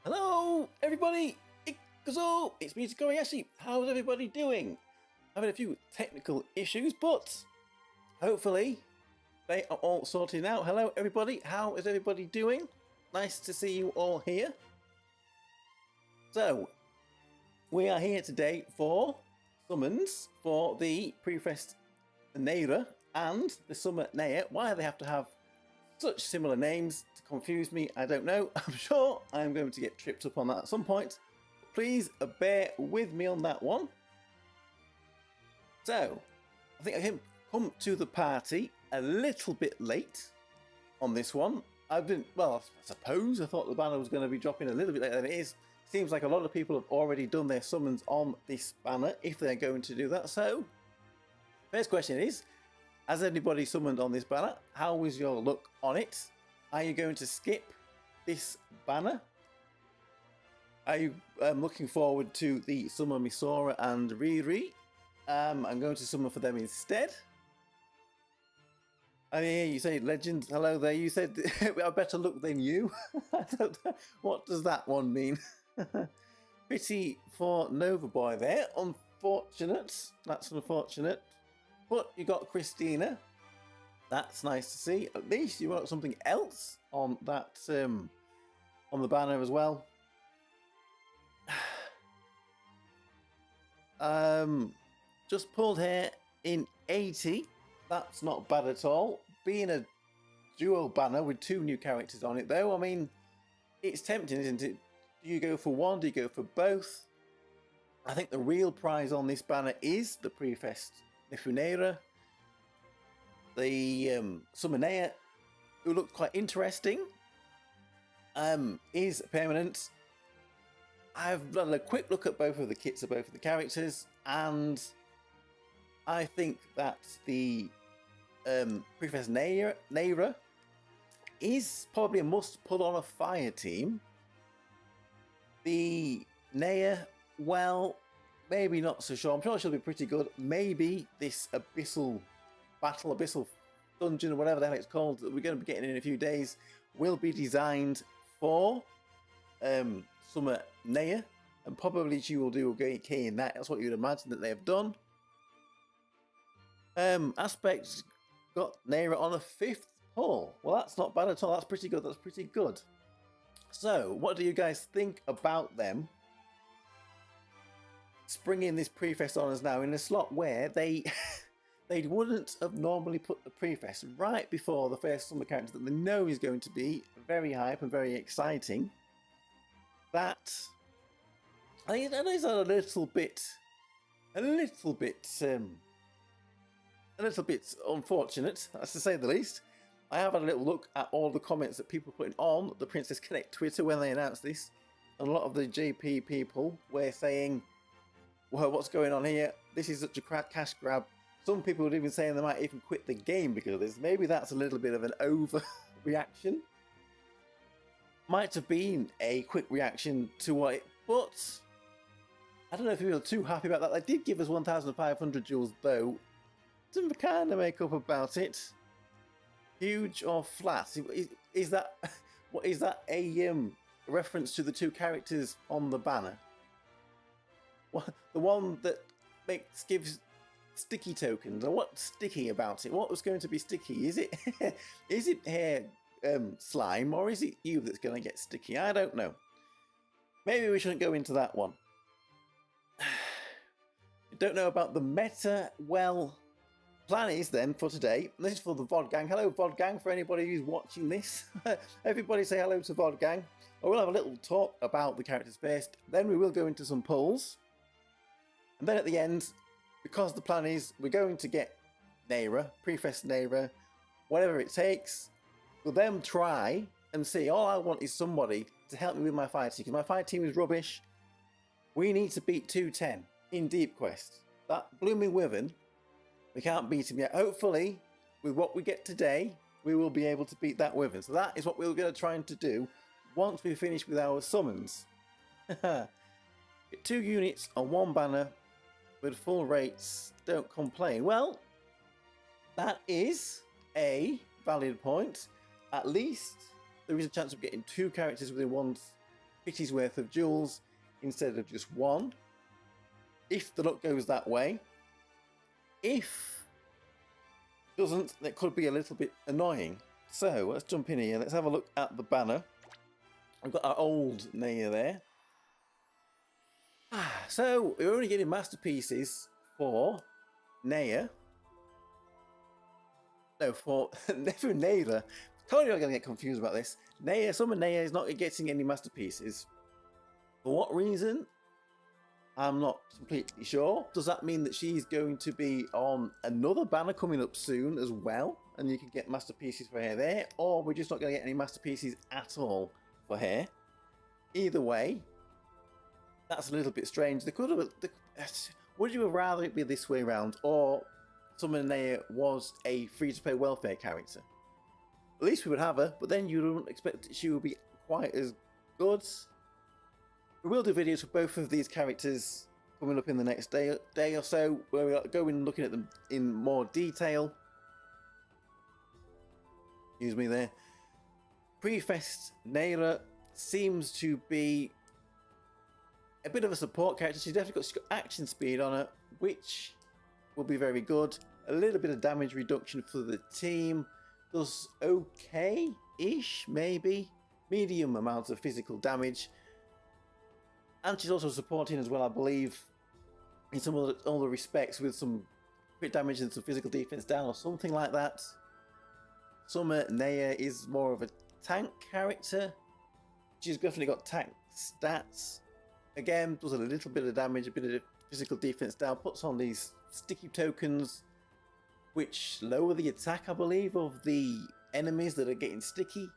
Hello, everybody! It's me, Tokkuri Yashi. How's everybody doing? Having a few technical issues, but hopefully they are all sorted out. Hello, everybody. How is everybody doing? Nice to see you all here. So, we are here today for summons for the Prifest Nera and the Summer Nera. Why do they have to have such similar names? To confuse me, I don't know. I'm sure I'm going to get tripped up on that at some point. Please bear with me on that one. So, I think I can come to the party a little bit late on this one. I suppose I thought the banner was going to be dropping a little bit later than it is. Seems like a lot of people have already done their summons on this banner, if they're going to do that. So, first question is, has anybody summoned on this banner? How was your look on it? Are you going to skip this banner? Are you looking forward to the Summer Misora and Riri? I'm going to summon for them instead. I mean, you say legend. Hello there. You said we have better luck than you. I don't know. What does that one mean? Pity for Nova Boy there. Unfortunate. That's unfortunate. But you got Christina. That's nice to see. At least you got something else on that on the banner as well. Just pulled hair in 80. That's not bad at all. Being a duo banner with two new characters on it, though, I mean, it's tempting, isn't it? Do you go for one? Do you go for both? I think the real prize on this banner is the Prifest Nera. The Summer Nera, who looked quite interesting, is permanent. I've done a quick look at both of the kits of both of the characters, and I think that the Prifest Nera is probably a must put on a fire team. The Nera, well, maybe not so sure. I'm sure she'll be pretty good. Maybe this abyssal battle, abyssal dungeon, or whatever the hell it's called, that we're going to be getting in a few days, will be designed for Summer Nera, and probably she will do a key in that. That's what you'd imagine that they have done. Aspects got Nera on a 5th pull. Well, that's not bad at all. That's pretty good. That's pretty good. So, what do you guys think about them springing this Prifest on us now in a slot where they wouldn't have normally put the Prifest right before the first summer character that they know is going to be very hype and very exciting? That I think that is a little bit unfortunate, that's to say the least. I have had a little look at all the comments that people putting on the Princess Connect Twitter when they announced this, and a lot of the JP people were saying, well, what's going on here? This is such a cash grab. Some people would even say they might even quit the game because of this. Maybe that's a little bit of an overreaction. Might have been a quick reaction to what it, but I don't know if people are too happy about that. They did give us 1,500 jewels though. To kind of make up about it. Huge or flat? Is that what is that a reference to the two characters on the banner? What, the one that gives sticky tokens, or what's sticky about it? What was going to be sticky? Is it is it hair slime, or is it you that's going to get sticky? I don't know. Maybe we shouldn't go into that one. You don't know about the meta? Well, plan is then for today, this is for the VOD gang. Hello VOD gang, for anybody who's watching this. Everybody say hello to VOD gang. We'll have a little talk about the characters first, then we will go into some polls. And then at the end, because the plan is we're going to get Nera, Prifest Nera, whatever it takes, we'll then try and see. All I want is somebody to help me with my fire team, because my fire team is rubbish. We need to beat 210 in Deep Quest. That blooming wyvern, we can't beat him yet. Hopefully, with what we get today, we will be able to beat that wyvern. So that is what we're going to try to do once we finish with our summons. Get 2 units on 1 banner with full rates. Don't complain. Well, that is a valid point. At least there is a chance of getting 2 characters within one 50's worth of jewels instead of just one. If the luck goes that way. If it doesn't, that could be a little bit annoying. So let's jump in here. Let's have a look at the banner. We've got our old Nera there. So we're only getting masterpieces for Nera. No, for never Nera. Totally not going to get confused about this. Nera, Summer Nera is not getting any masterpieces. For what reason? I'm not completely sure. Does that mean that she's going to be on another banner coming up soon as well? And you can get masterpieces for her there? Or we're just not going to get any masterpieces at all for her? Either way, that's a little bit strange. They could have. Would you have rather it be this way around, or Summer Nera was a free-to-play welfare character? At least we would have her, but then you don't expect she would be quite as good. We will do videos for both of these characters coming up in the next day or so, where we'll go in looking at them in more detail. Excuse me there. Prifest Nera seems to be a bit of a support character. She's definitely got action speed on her, which will be very good. A little bit of damage reduction for the team. Does okay-ish, maybe. Medium amounts of physical damage. And she's also supporting as well, I believe, in some other respects, with some crit damage and some physical defense down or something like that. Summer Nera is more of a tank character. She's definitely got tank stats. Again, does a little bit of damage, a bit of physical defense down, puts on these sticky tokens, which lower the attack, I believe, of the enemies that are getting sticky.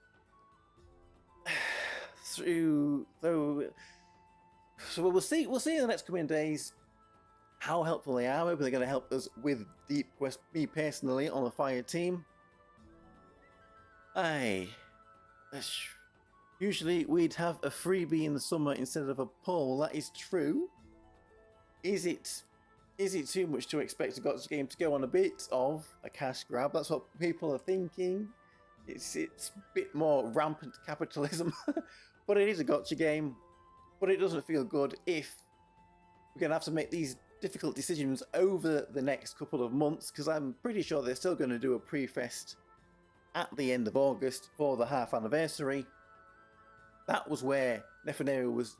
So we'll see in the next coming days how helpful they are. Maybe they're going to help us with Deep Quest, me personally, on the fire team. Usually we'd have a freebie in the summer instead of a pull. That is true. Is it too much to expect a gacha game to go on a bit of a cash grab? That's what people are thinking. It's a bit more rampant capitalism. But it is a gacha game. But it doesn't feel good if we're going to have to make these difficult decisions over the next couple of months, because I'm pretty sure they're still going to do a Prifest at the end of August for the half anniversary. That was where Nera was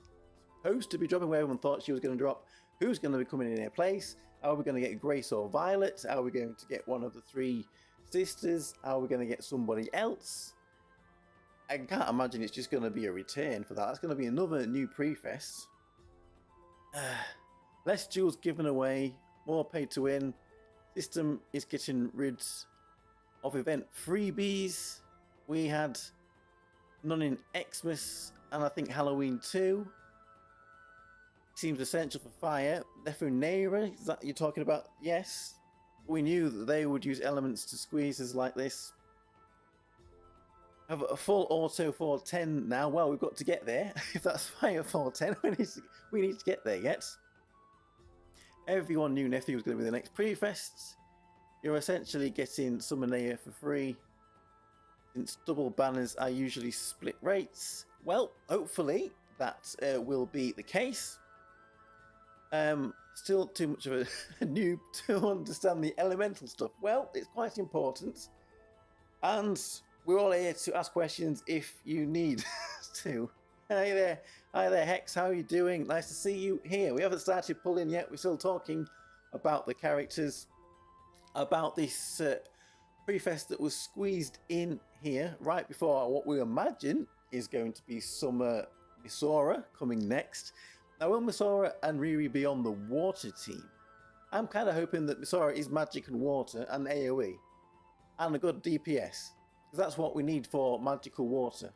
supposed to be dropping, where everyone thought she was going to drop. Who's going to be coming in her place? Are we going to get Grace or Violet? Are we going to get one of the three sisters? Are we going to get somebody else? I can't imagine it's just going to be a return for that. That's going to be another new Prifest. Less jewels given away, more pay to win. System is getting rid of event freebies. We had none in Xmas and I think Halloween 2. Seems essential for fire. Nera, is that you're talking about? Yes. We knew that they would use elements to squeezes like this. Have a full auto 410 now. Well, we've got to get there. If that's fire 410, we need to get there yet. Everyone knew Nephew was going to be the next Prifest. You're essentially getting Summer Nera for free, since double banners are usually split rates. Well, hopefully that will be the case. Still too much of a noob to understand the elemental stuff. Well, it's quite important, and we're all here to ask questions if you need to. Hi there, Hex. How are you doing? Nice to see you here. We haven't started pulling yet. We're still talking about the characters, about this Prifest that was squeezed in here right before what we imagine is going to be Summer Misora coming next. Now, will Misora and Riri be on the water team? I'm kind of hoping that Misora is magic and water and AoE and a good DPS, because that's what we need for magical water.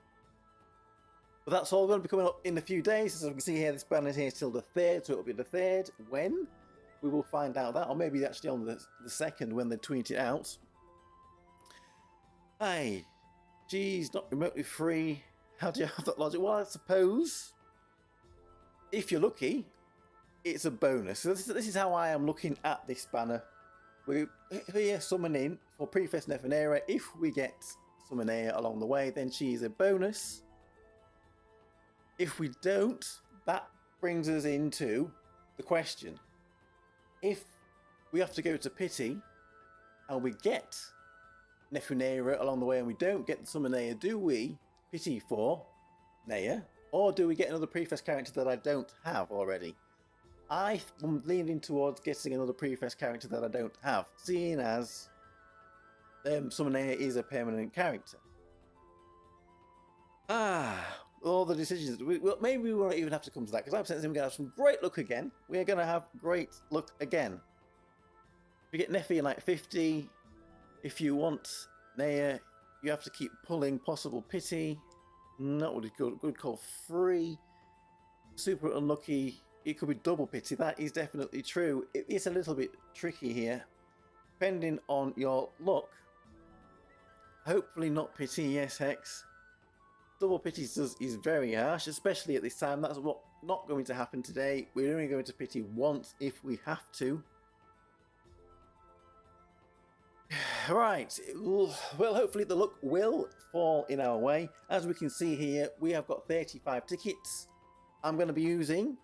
But that's all going to be coming up in a few days. As you can see here, this banner here is till the 3rd, so it'll be the 3rd. When? We will find out that, or maybe actually on the 2nd when they tweet it out. Hey, geez, not remotely free. How do you have that logic? Well, I suppose if you're lucky, it's a bonus. So this is how I am looking at this banner. We're here summoning for Prifest Nera. If we get Summer Nera along the way, then she is a bonus. if we don't, that brings us into the question. If we have to go to Pity and we get Nera along the way and we don't get the Summer Nea, do we Pity for Nea? Or do we get another Prifest character that I don't have already? I'm leaning towards getting another Prifest character that I don't have, seeing as Summer Nea is a permanent character. All the decisions. Well, maybe we won't even have to come to that, because I'm sensing we're going to have some great luck again. We're going to have great luck again. If you get Neffy in like 50, if you want Nea, you have to keep pulling possible Pity. Not what is good call free. Super unlucky. It could be double Pity. That is definitely true. It is a little bit tricky here, depending on your luck. Hopefully not Pity. Yes, Hex. Double Pity is very harsh, especially at this time. That's not going to happen today. We're only going to Pity once if we have to. Right, well, hopefully the luck will fall in our way. As we can see here, we have got 35 tickets. I'm going to be using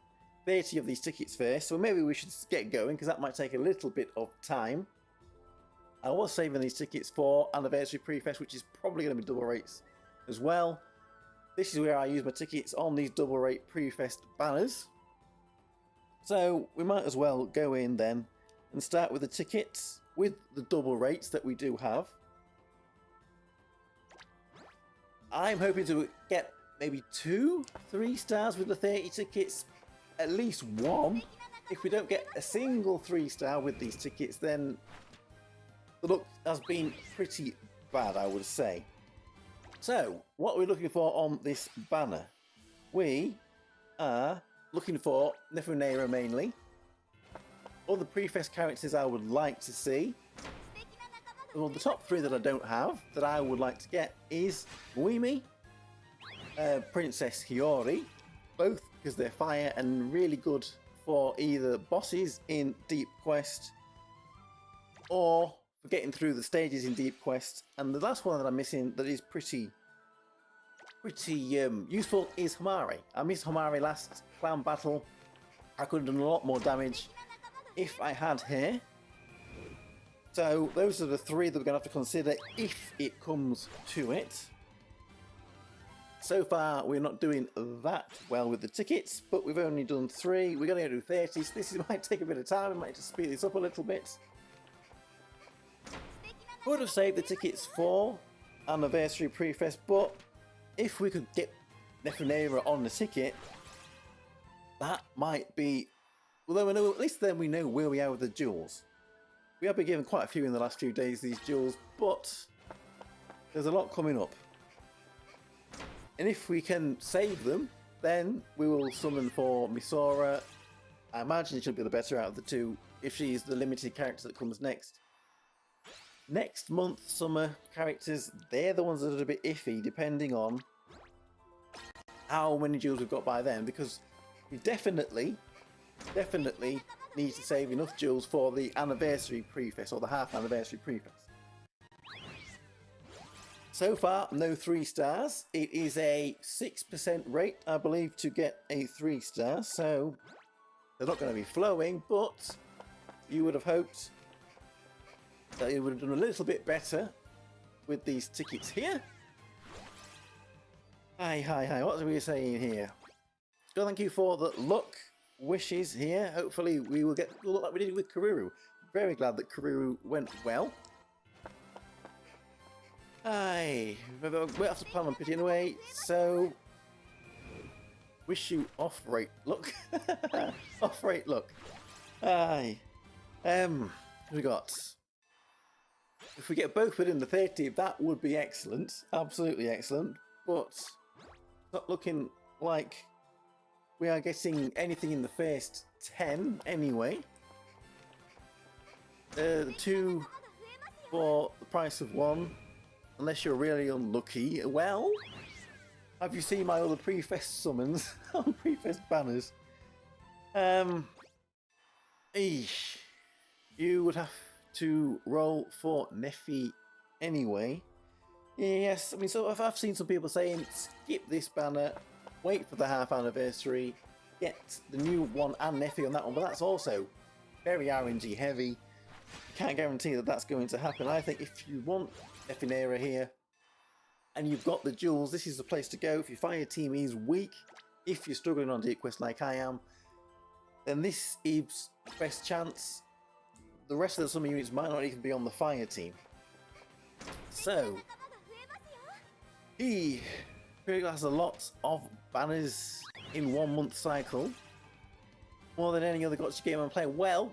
30 of these tickets first, so maybe we should get going, because that might take a little bit of time. I was saving these tickets for Anniversary Prefest, which is probably going to be double rates as well. This is where I use my tickets on these double rate Prefest banners. So we might as well go in then and start with the tickets with the double rates that we do have. I'm hoping to get maybe 2-3 stars with the 30 tickets, at least one. If we don't get a single 3-star with these tickets, then the luck has been pretty bad, I would say. So, what are we looking for on this banner? We are looking for Nera mainly. Other Prefest characters I would like to see. Well, the top 3 that I don't have, that I would like to get, is Muimi, Princess Hiyori, both because they're fire and really good for either bosses in Deep Quest or for getting through the stages in Deep Quest. And the last one that I'm missing that is pretty useful is Homare. I missed Homare last clown battle. I could have done a lot more damage if I had her. So those are the 3 that we're going to have to consider if it comes to it. So far we're not doing that well with the tickets, but we've only done 3. We're going to do 30, so this might take a bit of time. We might just speed this up a little bit. Would have saved the tickets for Anniversary Prefest, but if we could get Nera on the ticket, that might be... Although at least then we know where we are with the jewels. We have been given quite a few in the last few days, these jewels, but there's a lot coming up. And if we can save them, then we will summon for Misora. I imagine she'll be the better out of the 2 if she's the limited character that comes next. Next month, summer characters, they're the ones that are a bit iffy, depending on how many jewels we've got by then, because we definitely need to save enough jewels for the Anniversary Prefest, or the half Anniversary Prefest. So far, no 3 stars. It is a 6% rate, I believe, to get a 3-star, so they're not going to be flowing, but you would have hoped that it would have done a little bit better with these tickets here. Hi, what are we saying here? So thank you for the luck wishes here. Hopefully we will get the luck like we did with Karuru. Very glad that Karuru went well. We'll have to plan on Pity anyway, so wish you off-rate luck. Off-rate luck. We got... If we get both within the 30, that would be excellent. Absolutely excellent. But it's not looking like we are getting anything in the first 10 anyway. The 2 for the price of 1. Unless you're really unlucky. Well, have you seen my other Prefest summons on Prefest banners? You would have to roll for Neffy anyway. Yes, I mean, so I've seen some people saying skip this banner wait for the half anniversary, get the new one and Neffy on that one, but that's also very RNG heavy. Can't guarantee that that's going to happen. I think if you want Nera here and you've got the jewels, this is the place to go. If your fire team is weak, if you're struggling on Deep Quest like I am, then this is the best chance. The rest of the summer units might not even be on the fire team. So, he really has a lot of banners in 1 month cycle. More than any other gotcha game I'm playing. Well,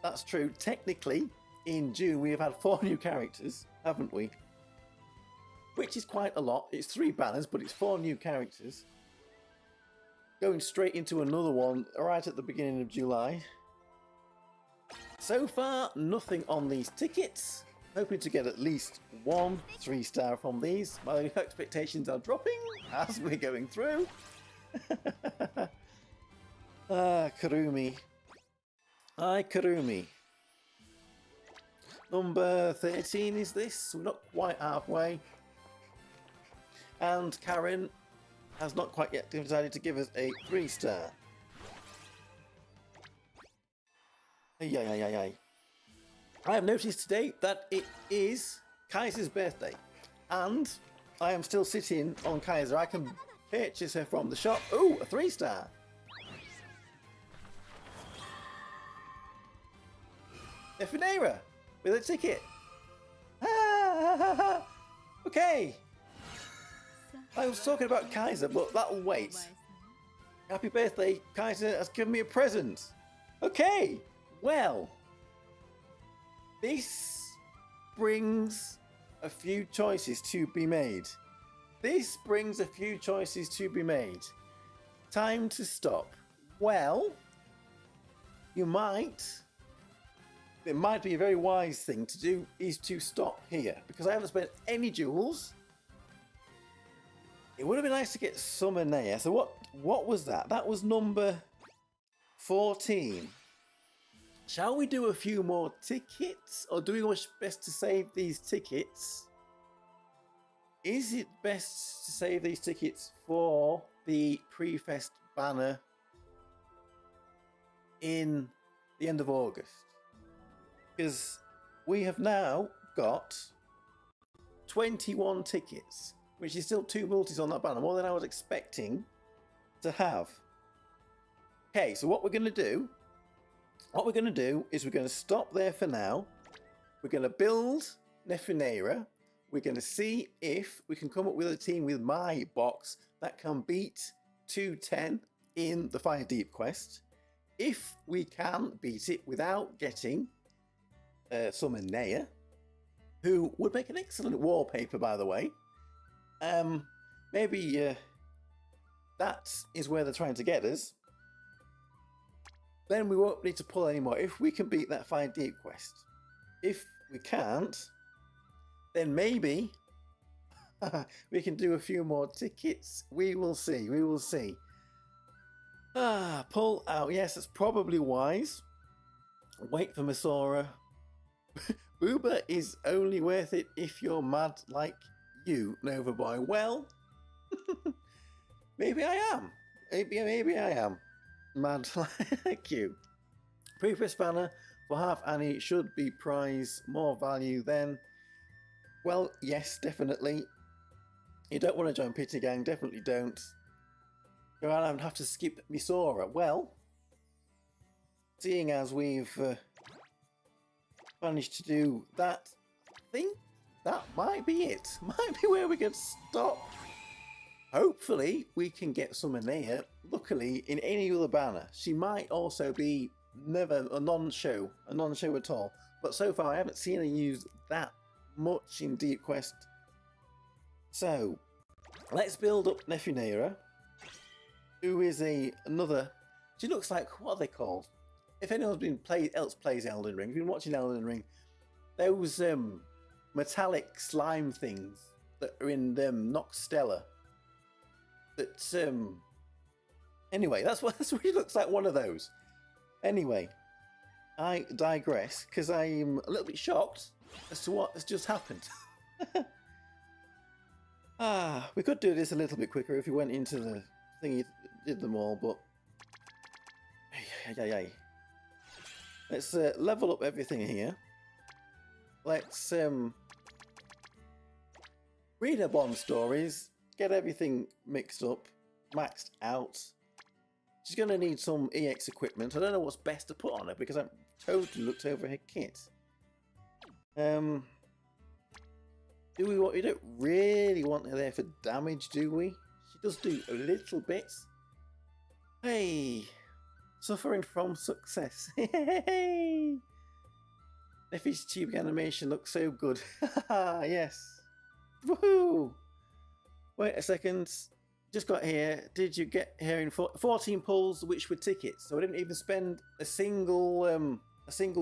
that's true. Technically, in June we have had 4 new characters, haven't we? Which is quite a lot. It's 3 banners, but it's 4 new characters. Going straight into another one right at the beginning of July. So far, nothing on these tickets. Hoping to get at least 1 3-star from these. My expectations are dropping as we're going through. Kurumi. Hi, Kurumi. Number 13 is this. We're not quite halfway. And Karen has not quite yet decided to give us a 3-star. I have noticed today that it is Kaiser's birthday. And I am still sitting on Kaiser. I can purchase her from the shop. Ooh, a 3-star. Nera with a ticket. Okay. I was talking about Kaiser, but that'll wait. Happy birthday, Kaiser has given me a present. Okay, well, this brings a few choices to be made. This brings a few choices to be made. Time to stop. Well, it might be a very wise thing to do is to stop here because I haven't spent any jewels. It would have been nice to get some Nera. So what was that? That was number 14. Shall we do a few more tickets, or do we wish best to save these tickets? Is it best to save these tickets for the Prifest banner in the end of August? Because we have now got 21 tickets, which is still 2 multis on that banner, more than I was expecting to have. Okay, so what we're going to do is we're going to stop there for now. We're going to build Nera. We're going to see if we can come up with a team with my box that can beat 210 in the Fire Deep quest. If we can beat it without getting summon Nera, who would make an excellent wallpaper, by the way. Maybe that is where they're trying to get us. Then we won't need to pull anymore if we can beat that Fire Deep quest. If we can't, then maybe we can do a few more tickets. We will see. We will see. Pull out. Yes, that's probably wise. Wait for Misora. Uber is only worth it if you're mad like you, Nova Boy. Well, maybe I am. Maybe I am mad like you. Prifest banner for half Annie should be prize more value then. Well, yes, definitely. You don't want to join Pity Gang, definitely don't. Go around and have to skip Misora. Well, seeing as we've managed to do that, I think that might be it. Might be where we can stop. Hopefully we can get some Nera. Luckily, in any other banner, she might also be never a non-show at all. But so far I haven't seen her use that much in Deep Quest. So let's build up Nera, who is another. She looks like, what are they called? If anyone's been plays Elden Ring, if you've been watching Elden Ring, those metallic slime things that are in Noxtella. That anyway, that's what she looks like, one of those. Anyway, I digress because I'm a little bit shocked as to what has just happened. We could do this a little bit quicker if we went into the think he did them all, but let's level up everything here. Let's read our bond stories, get everything mixed up, maxed out. She's going to need some EX equipment. I don't know what's best to put on her because I've totally looked over her kit. We don't really want her there for damage, do we? She does do a little bit. Hey, suffering from success. Hey, Neffy's tubing animation looks so good. Yes. Woohoo! Wait a second. Just got here. Did you get here in 14 pulls, which were tickets? So I didn't even spend a single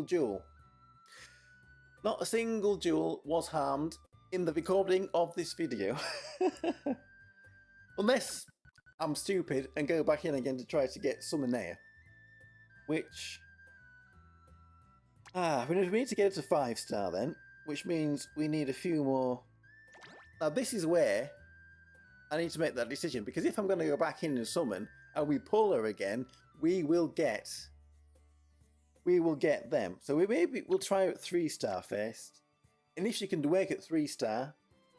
jewel. Not a single jewel was harmed in the recording of this video. Unless I'm stupid and go back in again to try to get some Nera. Which... we need to get it to 5-star then. Which means we need a few more... Now this is where I need to make that decision. Because if I'm going to go back in and summon and we pull her again, we will get them. So we'll try out 3-star first. And if she can work at 3-star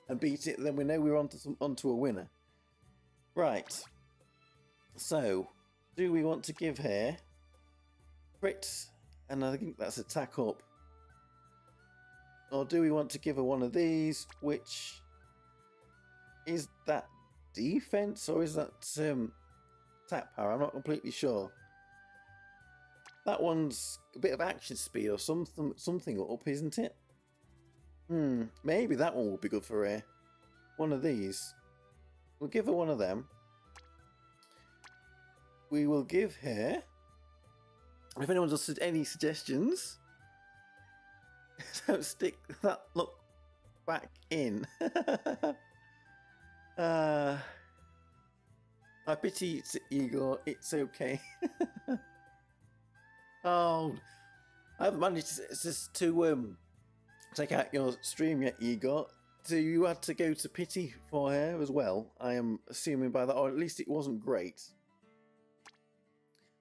and beat it, then we know we're onto a winner. Right. So, do we want to give her crit? And I think that's attack up. Or do we want to give her one of these, which is that defense or is that attack power? I'm not completely sure. That one's a bit of action speed or something up, isn't it? Maybe that one would be good for her. One of these. We'll give her one of them. We will give her... If anyone does any suggestions, don't stick that look back in. I pity Igor, it's okay. Oh, I haven't managed to take out your stream yet, Igor. So you had to go to pity for her as well, I am assuming by that, or at least it wasn't great.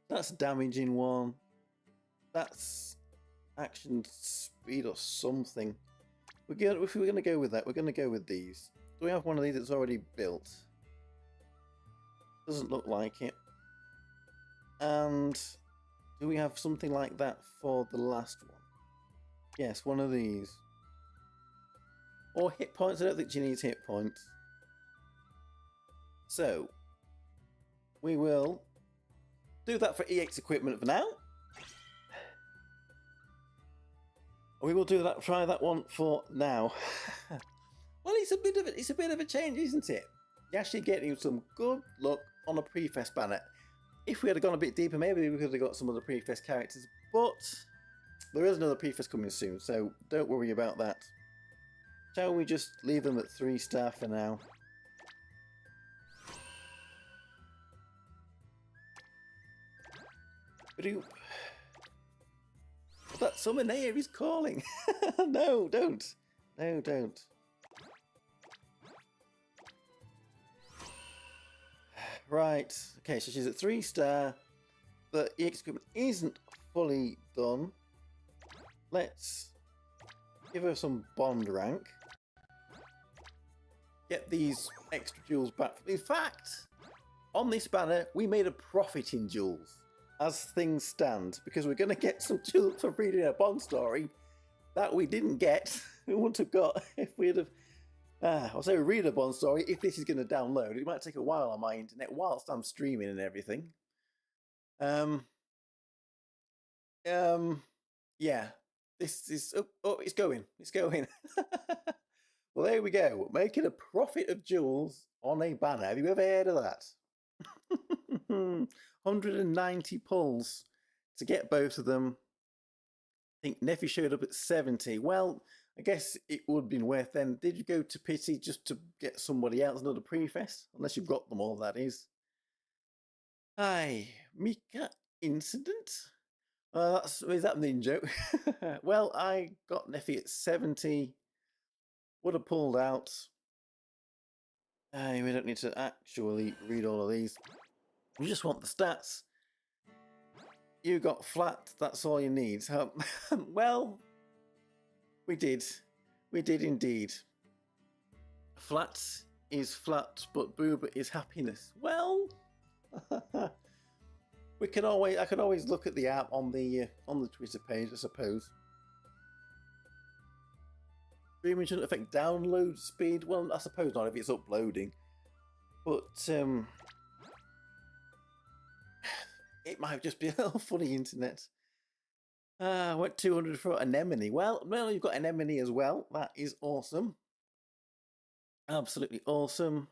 That's damaging one. That's action speed or something. If we're going to go with that, we're going to go with these. Do we have one of these that's already built? Doesn't look like it. And do we have something like that for the last one? Yes, one of these. Or hit points. I don't think she needs hit points. So, we will do that for EX equipment for now. We will do that. Try that one for now. Well, it's a bit of a change, isn't it? You're actually getting some good luck on a Prifest banner. If we had gone a bit deeper, maybe we could have got some of the Prifest characters. But there is another Prifest coming soon, so don't worry about that. Shall we just leave them at 3-star for now? That summon here is calling. No, don't. No, don't. Right. Okay, so she's at 3-star. The EX equipment isn't fully done. Let's give her some bond rank. Get these extra jewels back. In fact, on this banner, we made a profit in jewels. As things stand, because we're going to get some jewels for reading a bond story that we didn't get. We wouldn't have got if we'd have. I'll say read a bond story if this is going to download. It might take a while on my internet whilst I'm streaming and everything. Yeah. This is. Oh, it's going. It's going. Well, there we go. Making a profit of jewels on a banner. Have you ever heard of that? 190 pulls to get both of them. I think Neffy showed up at 70. Well, I guess it would have been worth then. Did you go to pity just to get somebody else, another Prifest? Unless you've got them all, that is. Aye, Mika incident? Is that Ninja? Well, I got Neffy at 70. Would have pulled out. We don't need to actually read all of these. You just want the stats. You got flat, that's all you need. Well, we did. We did indeed. Flat is flat, but boob is happiness. Well, I could always look at the app on the Twitter page, I suppose. Streaming shouldn't affect download speed. Well, I suppose not if it's uploading, but it might just be a little funny internet. Went 200 for anemone. Well, you've got anemone as well. That is awesome. Absolutely awesome.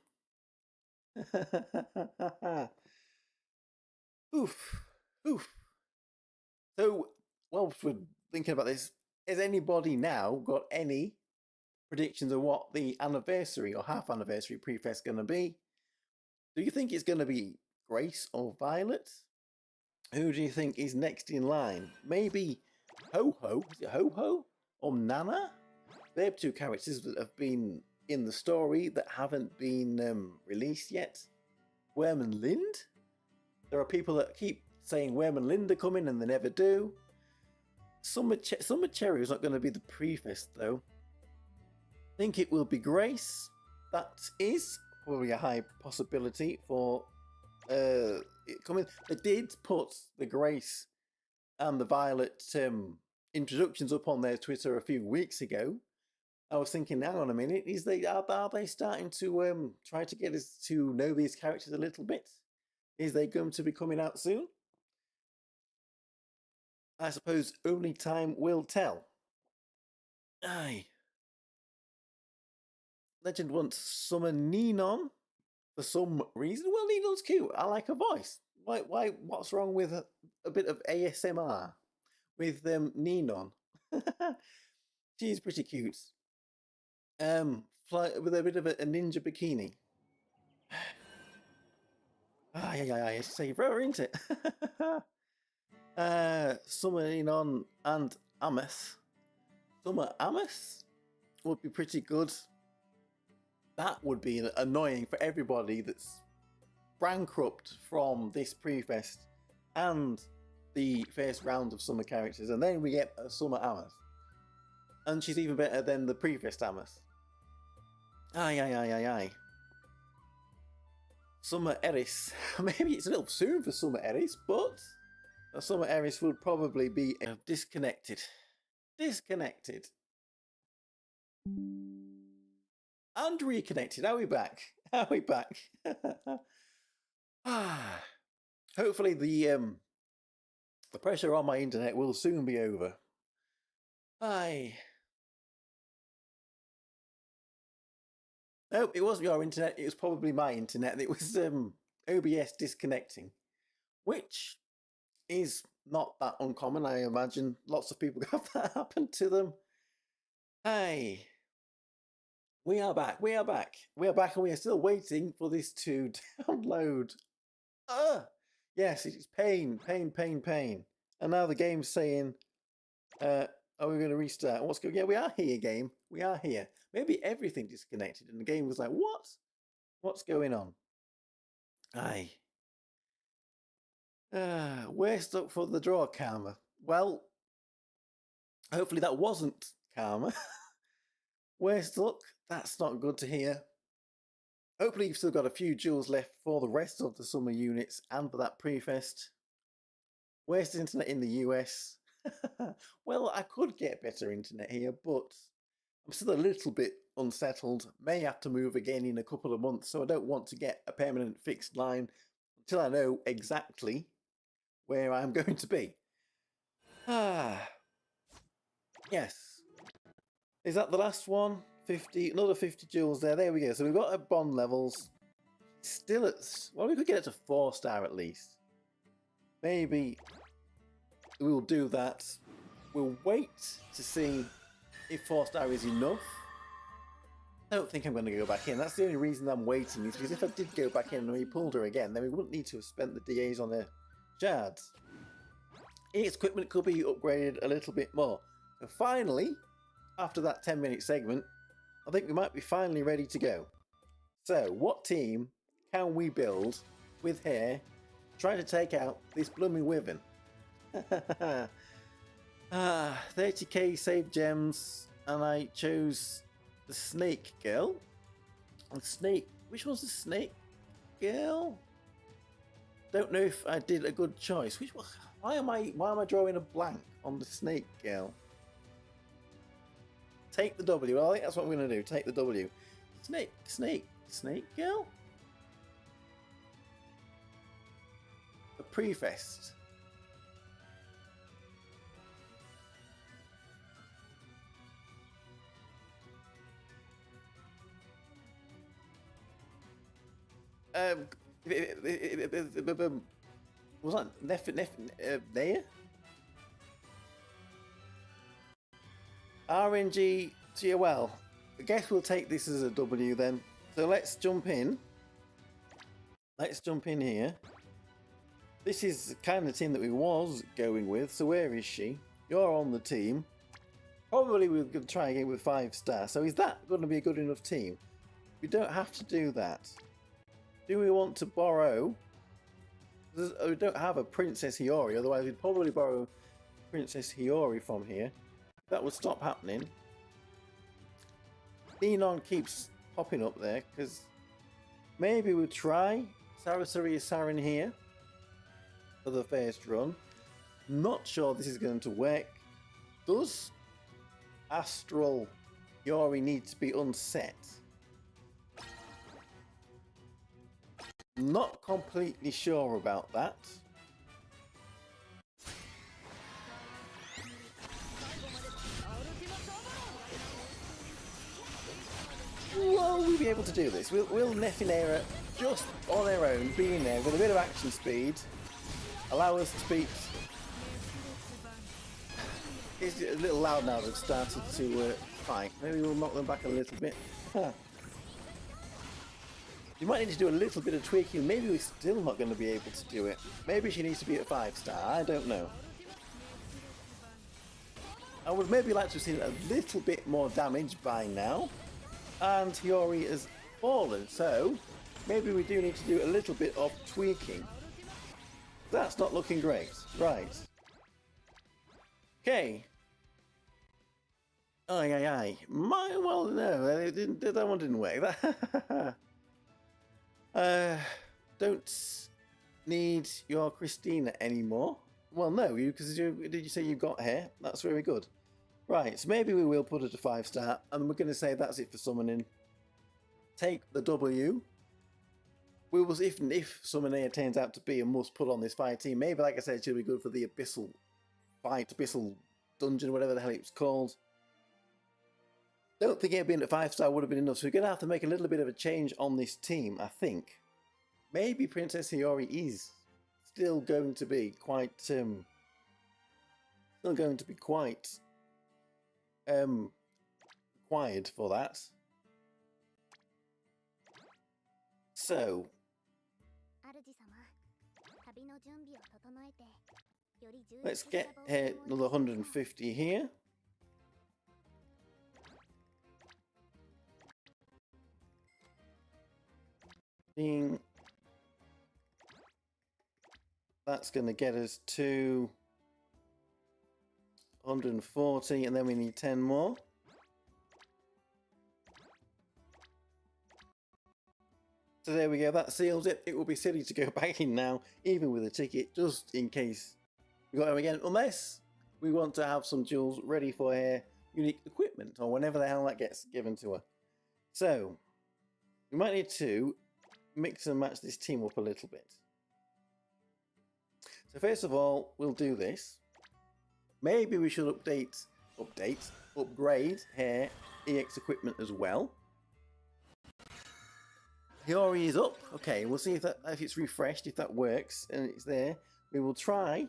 Oof. So, whilst we're thinking about this, has anybody now got any predictions of what the anniversary or half anniversary Prifest going to be? Do you think it's going to be Grace or Violet? Who do you think is next in line? Maybe Ho-Ho? Is it Ho-Ho? Or Nana? They're two characters that have been in the story that haven't been released yet. Worm and Lind? There are people that keep saying Worm and Lind are coming and they never do. Summer Cherry is not going to be the Prefest though. I think it will be Grace. That is probably a high possibility for it coming. They did put the Grace and the Violet introductions up on their Twitter a few weeks ago. I was thinking, hang on a minute, are they starting to try to get us to know these characters a little bit? Is they going to be coming out soon? I suppose only time will tell. Aye. Legend wants Summer Ninon for some reason. Well, Ninon's cute. I like her voice. Why? What's wrong with a bit of ASMR with Ninon? She's pretty cute. Fly with a bit of a ninja bikini. It's safe forever, isn't it? Summer Ninon and Ameth. Summer Ameth would be pretty good. That would be annoying for everybody that's bankrupt from this Prefest and the first round of summer characters, and then we get a Summer Ameth. And she's even better than the Prefest Ameth. Aye. Summer Eris. Maybe it's a little soon for Summer Eris, but a Summer Eris would probably be disconnected. And reconnected. Are we back? Hopefully the pressure on my internet will soon be over. Aye. No, it wasn't your internet. It was probably my internet. It was OBS disconnecting, which is not that uncommon. I imagine lots of people have that happen to them. Hey, we are back, and we are still waiting for this to download. Yes, it's pain. And now the game's saying, are we going to restart? What's going on? Yeah, we are here, game. We are here. Maybe everything disconnected and the game was like, what? What's going on? Aye. We're stuck for the draw, Karma. Well, hopefully that wasn't Karma. We're stuck. That's not good to hear. Hopefully you've still got a few jewels left for the rest of the summer units and for that Prefest. Worst internet in the US. Well, I could get better internet here, but I'm still a little bit unsettled. May have to move again in a couple of months, so I don't want to get a permanent fixed line until I know exactly where I'm going to be. Yes. Is that the last one? 50, another 50 jewels there. There we go. So we've got our bond levels. Still at, well, we could get it to 4-star at least. Maybe we'll do that. We'll wait to see if 4-star is enough. I don't think I'm going to go back in. That's the only reason I'm waiting, is because if I did go back in and we pulled her again, then we wouldn't need to have spent the DAs on her shards. Its equipment could be upgraded a little bit more. So finally, after that 10-minute segment, I think we might be finally ready to go. So, what team can we build with her trying to take out this blooming wyvern. 30k saved gems, and I chose the snake girl. And snake, which one's the snake girl? Don't know if I did a good choice. Which one? Why am I drawing a blank on the snake girl? Take the W. Well, I think that's what I'm going to do. Take the W. Snake girl? The Prifest. Was that Nera? RNG TOL. I guess we'll take this as a W then. So let's jump in. Let's jump in here. This is the kind of team that we was going with. So where is she? You're on the team. Probably we're going to try again with 5-star. So is that going to be a good enough team? We don't have to do that. Do we want to borrow? We don't have a Princess Hiyori, otherwise we'd probably borrow Princess Hiyori from here. That would stop happening. Enon keeps popping up there, because maybe we'll try Sarasari Sarin here for the first run. Not sure this is going to work. Does Astral Hiyori need to be unset? Not completely sure about that. Will we be able to do this? Will Nera just on her own, being there with a bit of action speed, allow us to beat? It's a little loud now that I've started to fight. Maybe we'll knock them back a little bit. You might need to do a little bit of tweaking. Maybe we're still not going to be able to do it. Maybe she needs to be at 5-star. I don't know. I would maybe like to have seen a little bit more damage by now. And Hiyori has fallen, so maybe we do need to do a little bit of tweaking. That's not looking great. Right. Okay. Aye. Well, no, that one didn't work. Don't need your Christina anymore. Well, no, because did you say you got her? That's very good. Right, so maybe we will put it to 5-star, and we're going to say that's it for summoning. Take the W. We will, if summoning turns out to be a must put on this fight team, maybe, like I said, she'll be good for the Abyssal fight, Abyssal dungeon, whatever the hell it's called. Don't think it being at 5-star would have been enough, so we're going to have to make a little bit of a change on this team, I think. Maybe Princess Hiyori is still going to be quite, required for that. So, let's get another 150 here. That's going to get us to 140, and then we need 10 more. So there we go, that seals it. It will be silly to go back in now, even with a ticket, just in case we got him again, unless we want to have some jewels ready for her unique equipment, or whenever the hell that gets given to her. So, we might need to mix and match this team up a little bit. So first of all, we'll do this. Maybe we should upgrade her EX equipment as well. Hiyori is up. Okay, we'll see if it's refreshed, if that works, and it's there. We will try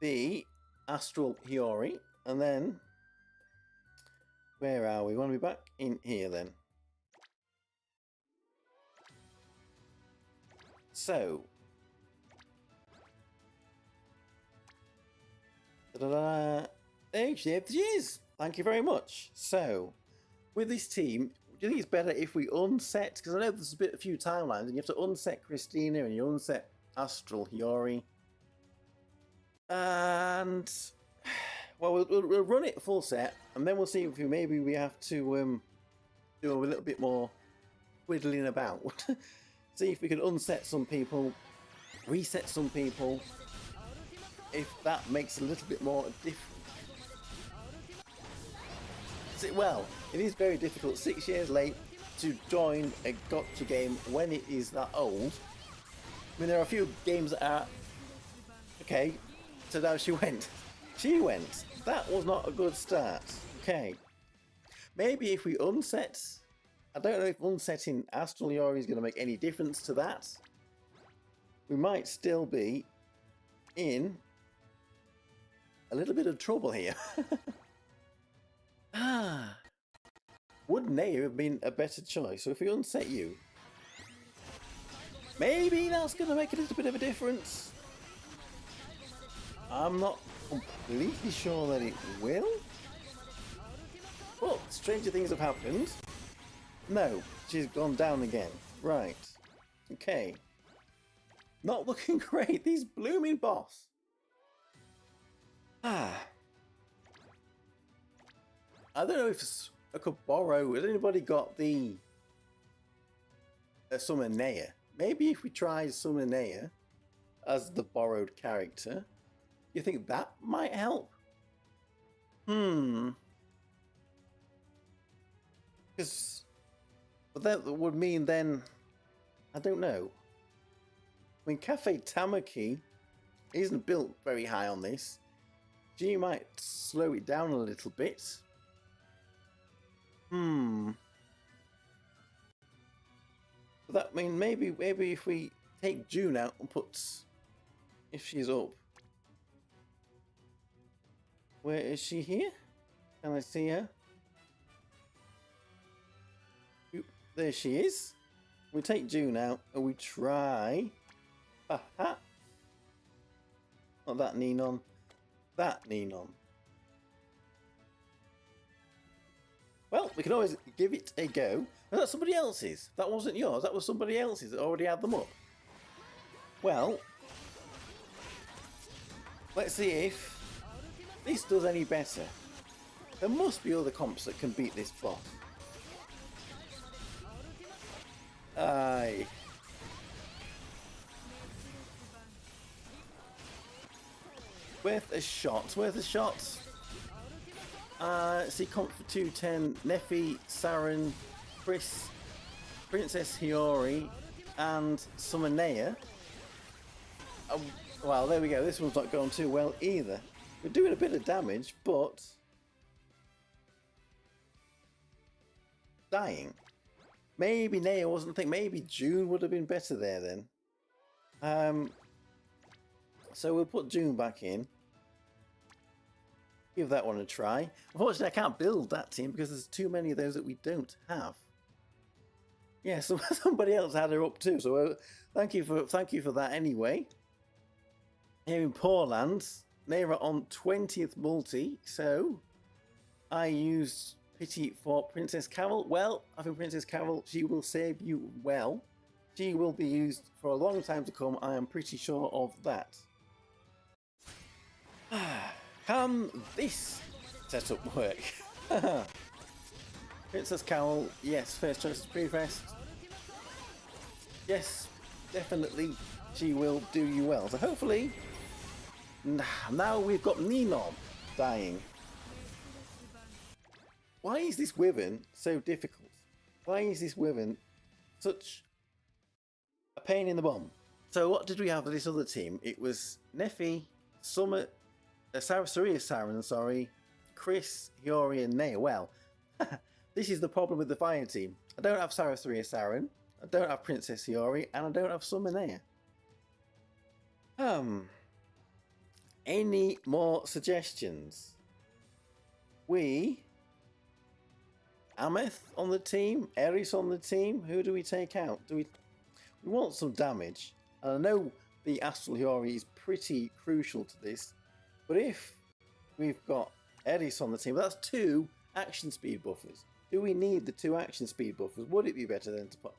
the Astral Hiyori, and then where are we? We want to be back in here then. So, there she is. Thank you very much. So, with this team, you think it's better if we unset? Because I know there's a few timelines, and you have to unset Christina and you unset Astral Hiyori. And well, we'll run it full set, and then we'll see if maybe we have to do a little bit more twiddling about. See if we can unset some people, reset some people. If that makes a little bit more difference. Well, it is very difficult 6 years late to join a gotcha game when it is that old. I mean, there are a few games that are okay. So now she went. She went. That was not a good start. Okay. Maybe if we unset... I don't know if unsetting Astral Hiyori is going to make any difference to that. We might still be in a little bit of trouble here. Would Nera have been a better choice? So if we unset you, maybe that's going to make a little bit of a difference. I'm not completely sure that it will. But stranger things have happened. No, she's gone down again. Right. Okay. Not looking great. These blooming boss. I don't know if I could borrow. Has anybody got the Summon Nera? Maybe if we try Summon Nera as the borrowed character, you think that might help? Because that would mean then, I don't know. I mean, Cafe Tamaki isn't built very high on this. She might slow it down a little bit. But that mean maybe if we take June out and put, if she's up. Where is she here? Can I see her? There she is. We take June out and we try. Aha. Not that Ninon. That Ninon. Well, we can always give it a go. Was that somebody else's? That wasn't yours. That was somebody else's that already had them up. Well, let's see if this does any better. There must be other comps that can beat this boss. Aye. Worth a shot. Worth a shot. See, comp for 210. Neffy, Saren, Chris, Princess Hiyori, and Summon Nera. Well, there we go. This one's not going too well either. We're doing a bit of damage, but dying. Maybe Nera wasn't thinking. Maybe June would have been better there then. So we'll put June back in. Give that one a try. Unfortunately, I can't build that team because there's too many of those that we don't have. Yeah, so somebody else had her up too. So thank you for that anyway. Here in Poorland, Nera on 20th multi. So I used pity for Princess Carol. Well, I think Princess Carol, she will save you well. She will be used for a long time to come. I am pretty sure of that. Can this setup work? Princess Carol, yes, first choice is Prifest. Yes, definitely she will do you well. So hopefully, now we've got Ninon dying. Why is this Wyvern so difficult? Why is this Wyvern such a pain in the bum? So what did we have for this other team? It was Neffy, Summit, Saria Saren, sorry, Chris, Hiyori, and Nea. Well, this is the problem with the fire team. I don't have Saria Saren, I don't have Princess Hiyori, and I don't have Summon Nea. Any more suggestions? Ameth on the team, Eris on the team. Who do we take out? We want some damage. And I know the Astral Hiyori is pretty crucial to this. But if we've got Eris on the team, that's 2 action speed buffers. Do we need the 2 action speed buffers? Would it be better than to put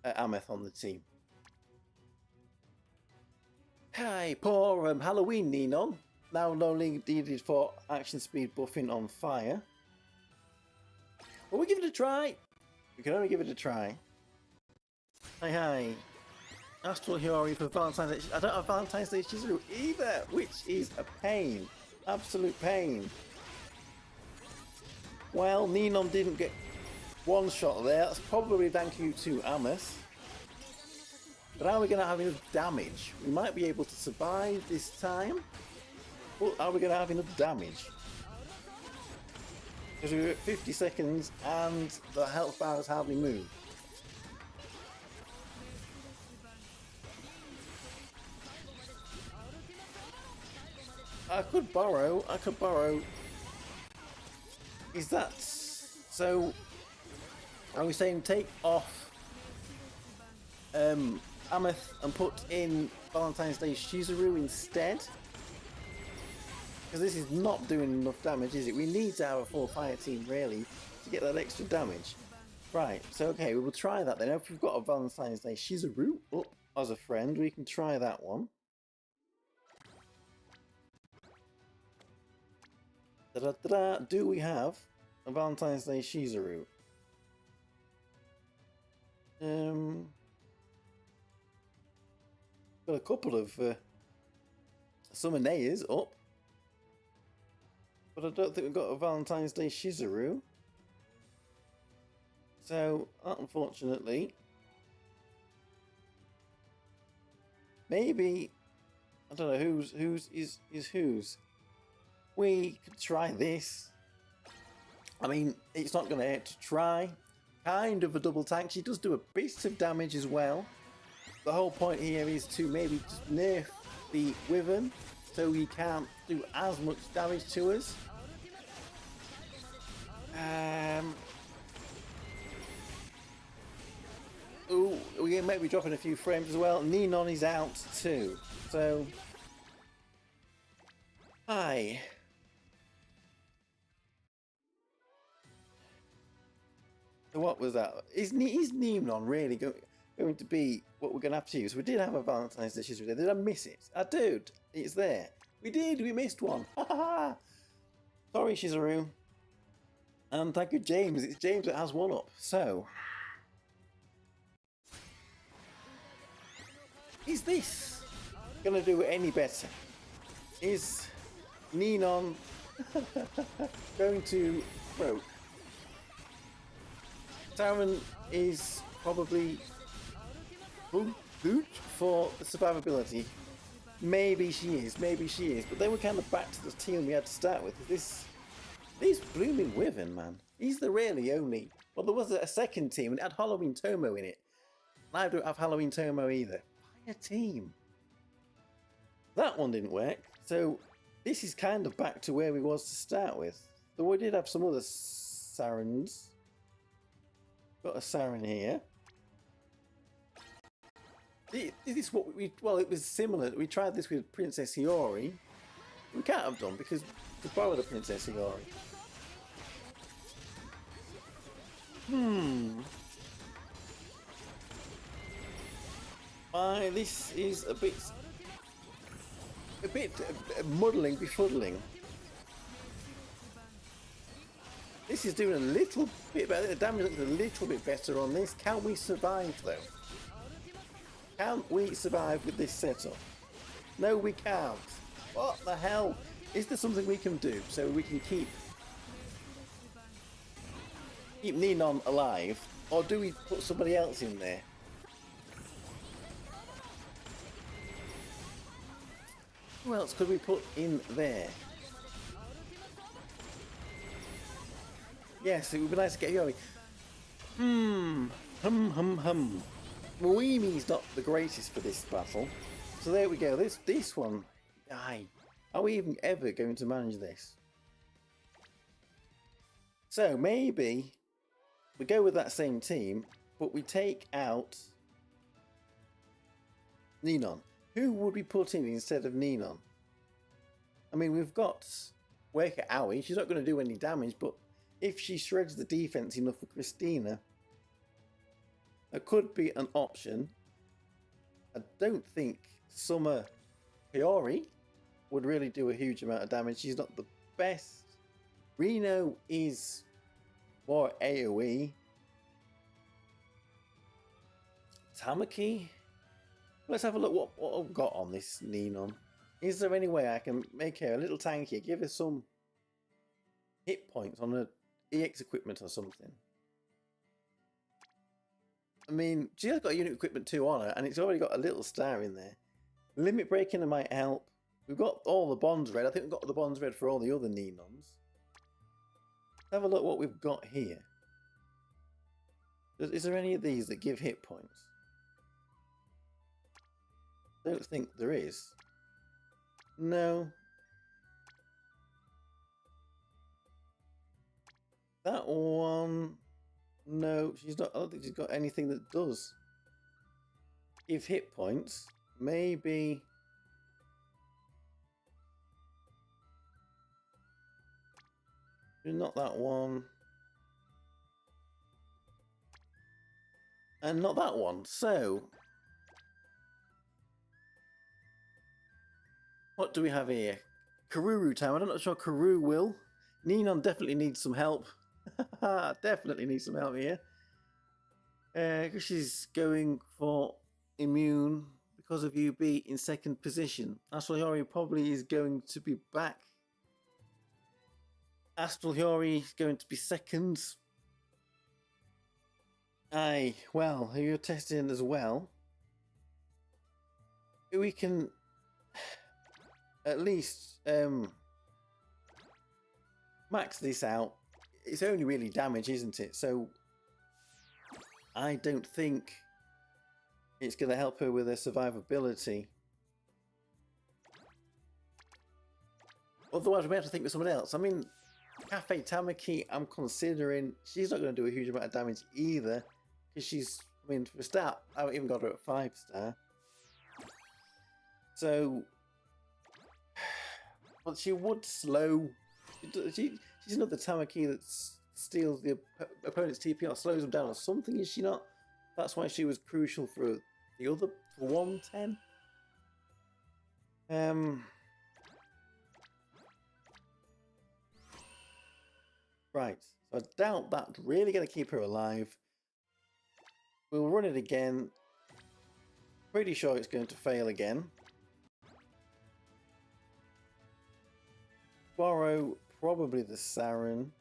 Ameth on the team? Hi, poor Halloween Ninon. Now only needed for action speed buffing on fire. Will we give it a try? We can only give it a try. Hi. Astral Hiyori for Valentine's Day. I don't have Valentine's Day Shizuru either, which is a pain. Absolute pain. Well, Ninon didn't get one shot there. That's probably thank you to Ameth. But are we going to have enough damage? We might be able to survive this time. But are we going to have enough damage? Because we're at 50 seconds and the health bar has hardly moved. I could borrow. Is that so? Are we saying take off Ameth and put in Valentine's Day Shizuru instead? Because this is not doing enough damage, is it? We need to have a full fire team really to get that extra damage. Right, so okay, we will try that then. If we've got a Valentine's Day Shizuru as a friend, we can try that one. Do we have a Valentine's Day Shizuru? Got a couple of Summer Neias up. But I don't think we've got a Valentine's Day Shizuru. So, unfortunately, maybe, I don't know whose is whose. We could try this. I mean, it's not going to hurt to try. Kind of a double tank. She does do a bit of damage as well. The whole point here is to maybe just nerf the Wyvern so he can't do as much damage to us. Ooh, we may be dropping a few frames as well. Ninon is out too. So, hi. So what was that? Is Ninon really going to be what we're going to have to use? We did have a Valentine's Day Shizuru there. Did I miss it? I did. It's there. We did. We missed one. Sorry, Shizuru. And thank you, James. It's James that has one up. So, is this going to do any better? Is Ninon going to broke? Saren is probably boot for survivability. Maybe she is, but then we're kind of back to the team we had to start with. This blooming Wyvern, man. He's the really only. Well, there was a second team and it had Halloween Tomo in it. And I don't have Halloween Tomo either. Fire team. That one didn't work. So this is kind of back to where we was to start with. Though we did have some other Sarens. Got a Saren here. This is what we... Well, it was similar. We tried this with Princess Hiyori. We can't have done because we borrowed the Princess Hiyori. This is a bit muddling, befuddling. This is doing a little bit better. The damage looks a little bit better on this. Can we survive though? Can we survive with this setup? No, we can't. What the hell? Is there something we can do so we can keep Ninon alive? Or do we put somebody else in there? Who else could we put in there? Yes, it would be nice to get going. Muimi's not the greatest for this battle. So there we go. This one. Are we even ever going to manage this? So maybe we go with that same team, but we take out Ninon. Who would we put in instead of Ninon? I mean, we've got Weka Aoi. She's not going to do any damage, but if she shreds the defense enough for Christina, that could be an option. I don't think Summer Hiyori would really do a huge amount of damage. She's not the best. Reno is more AoE. Tamaki? Let's have a look what I've got on this Ninon. Is there any way I can make her a little tankier? Give her some hit points on her EX equipment or something. I mean, she has got unit equipment 2 on her, and it's already got a little star in there. Limit breaking might help. We've got all the bonds red. I think we've got the bonds red for all the other Ninons. Have a look what we've got here. Is there any of these that give hit points? Don't think there is. No. That one... No, she's not. I don't think she's got anything that does give hit points. Maybe... Not that one. And not that one. So... What do we have here? Karuru time. I'm not sure Karu will. Ninon definitely needs some help. Definitely needs some help here. Because she's going for immune because of UB in second position. Astral Hori probably is going to be back. Astral Hori is going to be second. Aye, well, you're testing as well. We can at least max this out. It's only really damage, isn't it? So I don't think it's going to help her with her survivability. Otherwise, we have to think of someone else. I mean, Cafe Tamaki, I'm considering she's not going to do a huge amount of damage either. Because she's, I mean, for a start, I haven't even got her at 5-star. So, but she would slow. She's not the Tamaki that steals the opponent's TP or slows them down or something, is she not? That's why she was crucial for the other, for 110. Right, so I doubt that's really going to keep her alive. We'll run it again. Pretty sure it's going to fail again. Borrow probably the Saren.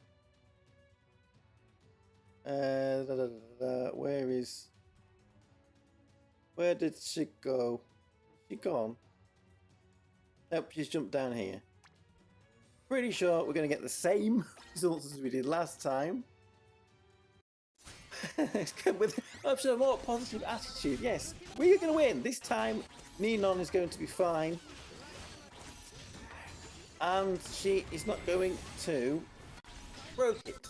Where did she go? She gone? Nope, she's jumped down here. Pretty sure we're going to get the same results as we did last time. With a more positive attitude. Yes, we're going to win. This time, Ninon is going to be fine. And she is not going to broke it.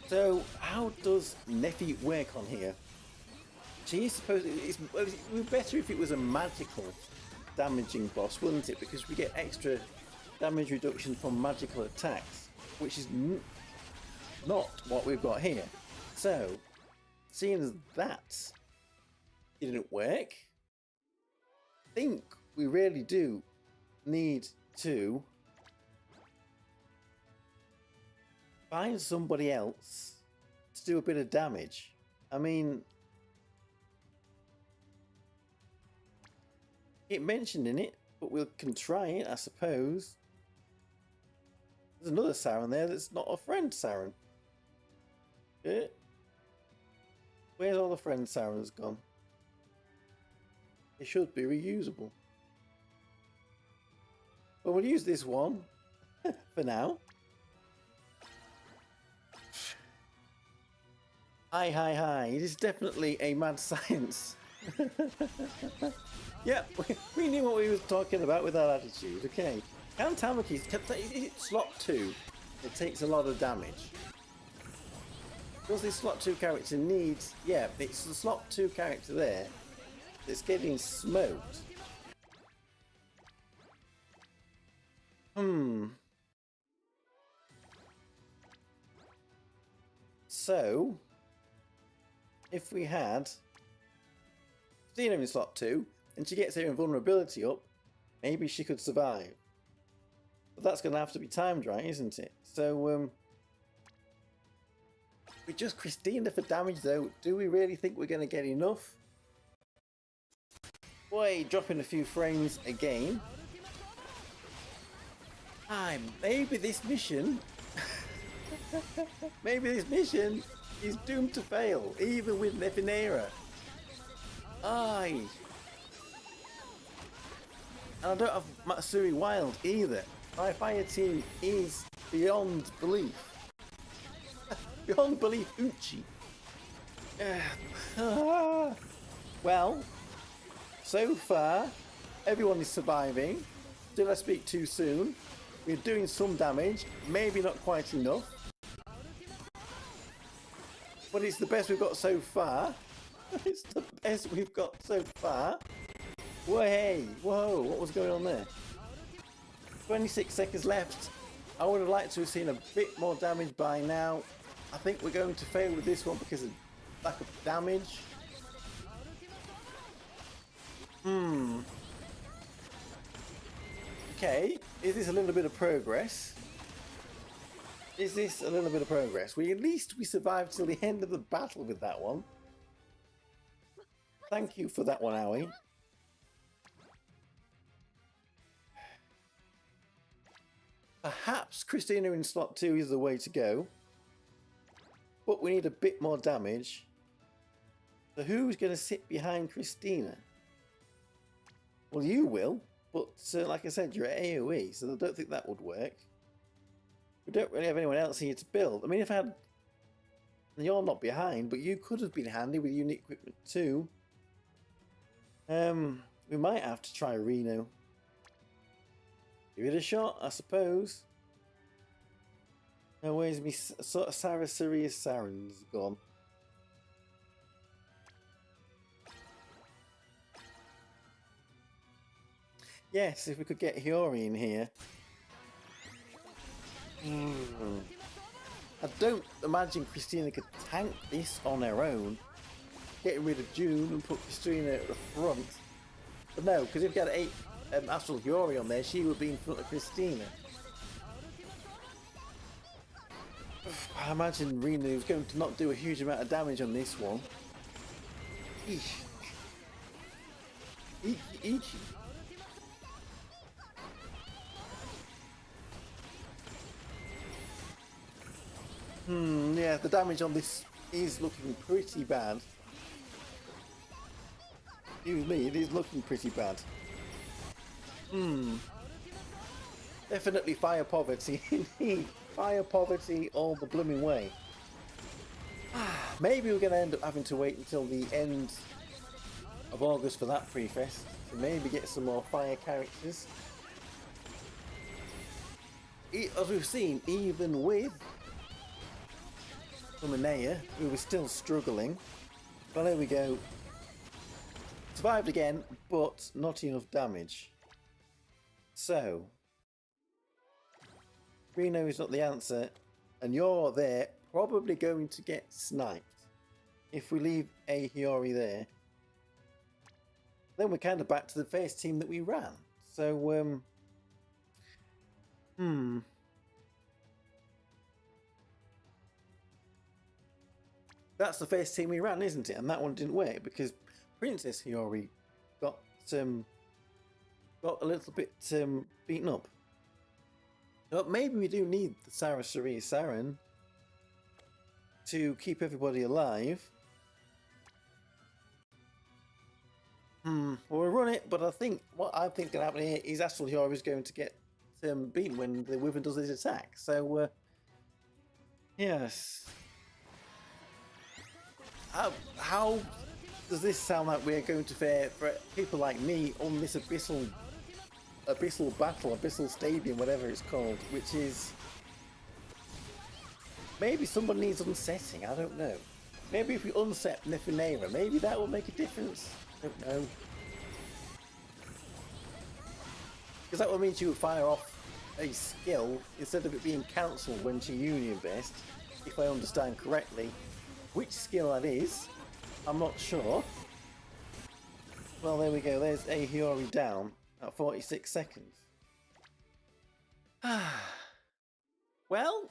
So, how does Neffy work on here? She is supposed to, it would be better if it was a magical damaging boss, wouldn't it? Because we get extra damage reduction from magical attacks, which is not what we've got here. So, seeing as that didn't work, I think we really do need to find somebody else to do a bit of damage. I mean, it mentioned in it, but we can try it, I suppose. There's another Saren there that's not a friend Saren. Where's all the friend Sarens gone? They should be reusable. Well, we'll use this one for now. Hi. It is definitely a mad science. Yep, we knew what we were talking about with that attitude. Okay. Count Tamaki's slot 2. It takes a lot of damage. Does this slot 2 character needs... Yeah, it's the slot 2 character there that's getting smoked. So, if we had Christina in slot 2, and she gets her invulnerability up, maybe she could survive. But that's going to have to be timed right, isn't it? So, with just Christina for damage though, do we really think we're going to get enough? Boy, dropping a few frames again. Maybe this mission... maybe this mission is doomed to fail, even with Nera. Aye. And I don't have Matsuri Wild either. My fire team is beyond belief. Beyond belief Uchi. Well, so far, everyone is surviving. Did I speak too soon? We're doing some damage, maybe not quite enough. But it's the best we've got so far. It's the best we've got so far. Whoa, hey, whoa, what was going on there? 26 seconds left. I would have liked to have seen a bit more damage by now. I think we're going to fail with this one because of lack of damage. Okay, is this a little bit of progress? Is this a little bit of progress? At least we survived till the end of the battle with that one. Thank you for that one, Owie. Perhaps Christina in slot 2 is the way to go. But we need a bit more damage. So who's going to sit behind Christina? Well, you will. But like I said, you're at AoE, so I don't think that would work. We don't really have anyone else here to build. I mean, if I had... You're not behind, but you could have been handy with unique equipment too. We might have to try Reno. Give it a shot, I suppose. Now, where's me sort of Sirius Saren's gone? Yes, if we could get Hiyori in here. I don't imagine Christina could tank this on her own. Getting rid of June and put Christina at the front. But no, because if you had 8 Astral Hiyori on there, she would be in front of Christina. I imagine Rinu's going to not do a huge amount of damage on this one. Eesh. Ichi. Yeah, the damage on this is looking pretty bad. Excuse me, it is looking pretty bad. Definitely fire poverty. Fire poverty all the blooming way. Maybe we're going to end up having to wait until the end of August for that Prifest to maybe get some more fire characters. As we've seen, even with Nera, we were still struggling. But there we go. Survived again, but not enough damage. So, Reno is not the answer, and you're there probably going to get sniped. If we leave a Hiyori there, then we're kind of back to the first team that we ran. So, that's the first team we ran, isn't it? And that one didn't work because Princess Hiyori got a little bit beaten up. But maybe we do need the Sarasuri Saren to keep everybody alive. Well, we'll run it, but I think what I think can happen here is Astral Hiyori is going to get beaten when the Wyvern does his attack. So, yes. How does this sound like we're going to fare for people like me on this abyssal battle, abyssal stadium, whatever it's called, which is... Maybe someone needs unsetting, I don't know. Maybe if we unset Nera, maybe that will make a difference. I don't know. Because that will mean she would fire off a skill instead of it being cancelled when she Union Vest. if I understand correctly. Which skill that is, I'm not sure. Well, there we go. There's a Hiyori down at 46 seconds. Well,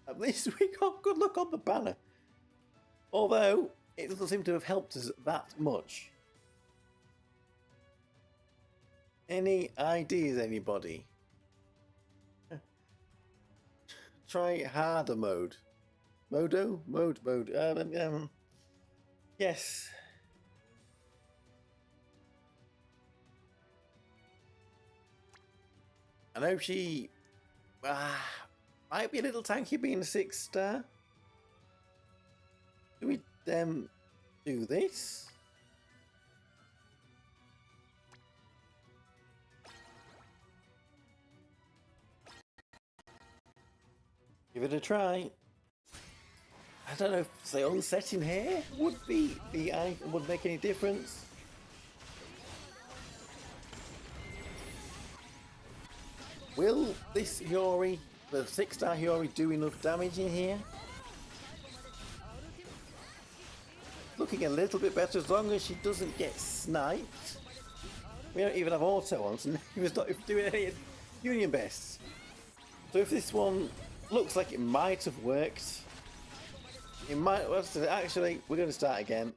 at least we got good luck on the banner. Although, it doesn't seem to have helped us that much. Any ideas, anybody? Try harder mode. Mode. Yes. I know she might be a little tanky being a 6-star. Do we do this? Give it a try. I don't know if say unsetting hair would would make any difference. Will this Hiyori, the 6-star Hiyori, do enough damage in here? Looking a little bit better as long as she doesn't get sniped. We don't even have auto on, so he was not doing any union bests. So if this one looks like it might have worked, it might. Well, actually, we're going to start again,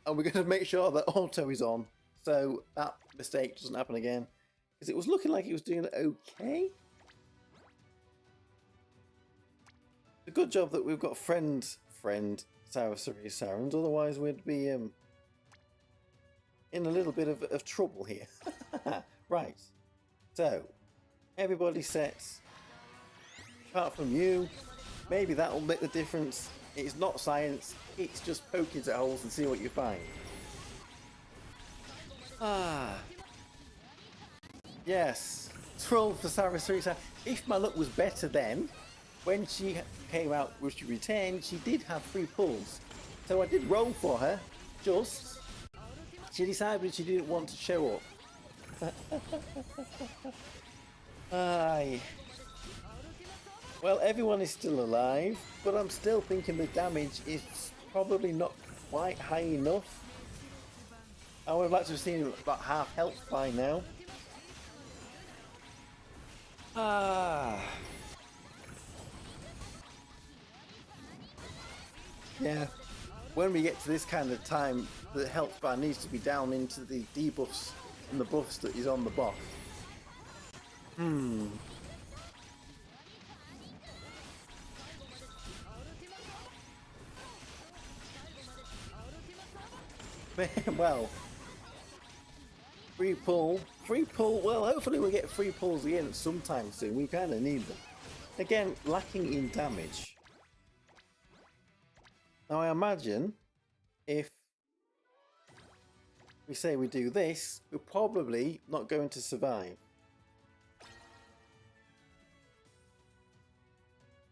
and we're going to make sure that auto is on, so that mistake doesn't happen again. Because it was looking like it was doing okay. A good job that we've got friend Sarans, otherwise we'd be in a little bit of trouble here. Right, so everybody sets, apart from you. Maybe that'll make the difference. It's not science, it's just poking at holes and see what you find. Yes, troll for Sarasrita. If my luck was better then, when she came out, which she retained, she did have 3 pulls. So I did roll for her, just. She decided she didn't want to show up. Aye. Well, everyone is still alive, but I'm still thinking the damage is probably not quite high enough. I would have liked to have seen about half health by now. Yeah, when we get to this kind of time, the health bar needs to be down into the debuffs and the buffs that is on the boss. Well, free pull, well, hopefully we'll get 3 pulls again sometime soon. We kind of need them. Again, lacking in damage. Now I imagine if we say we do this, we're probably not going to survive.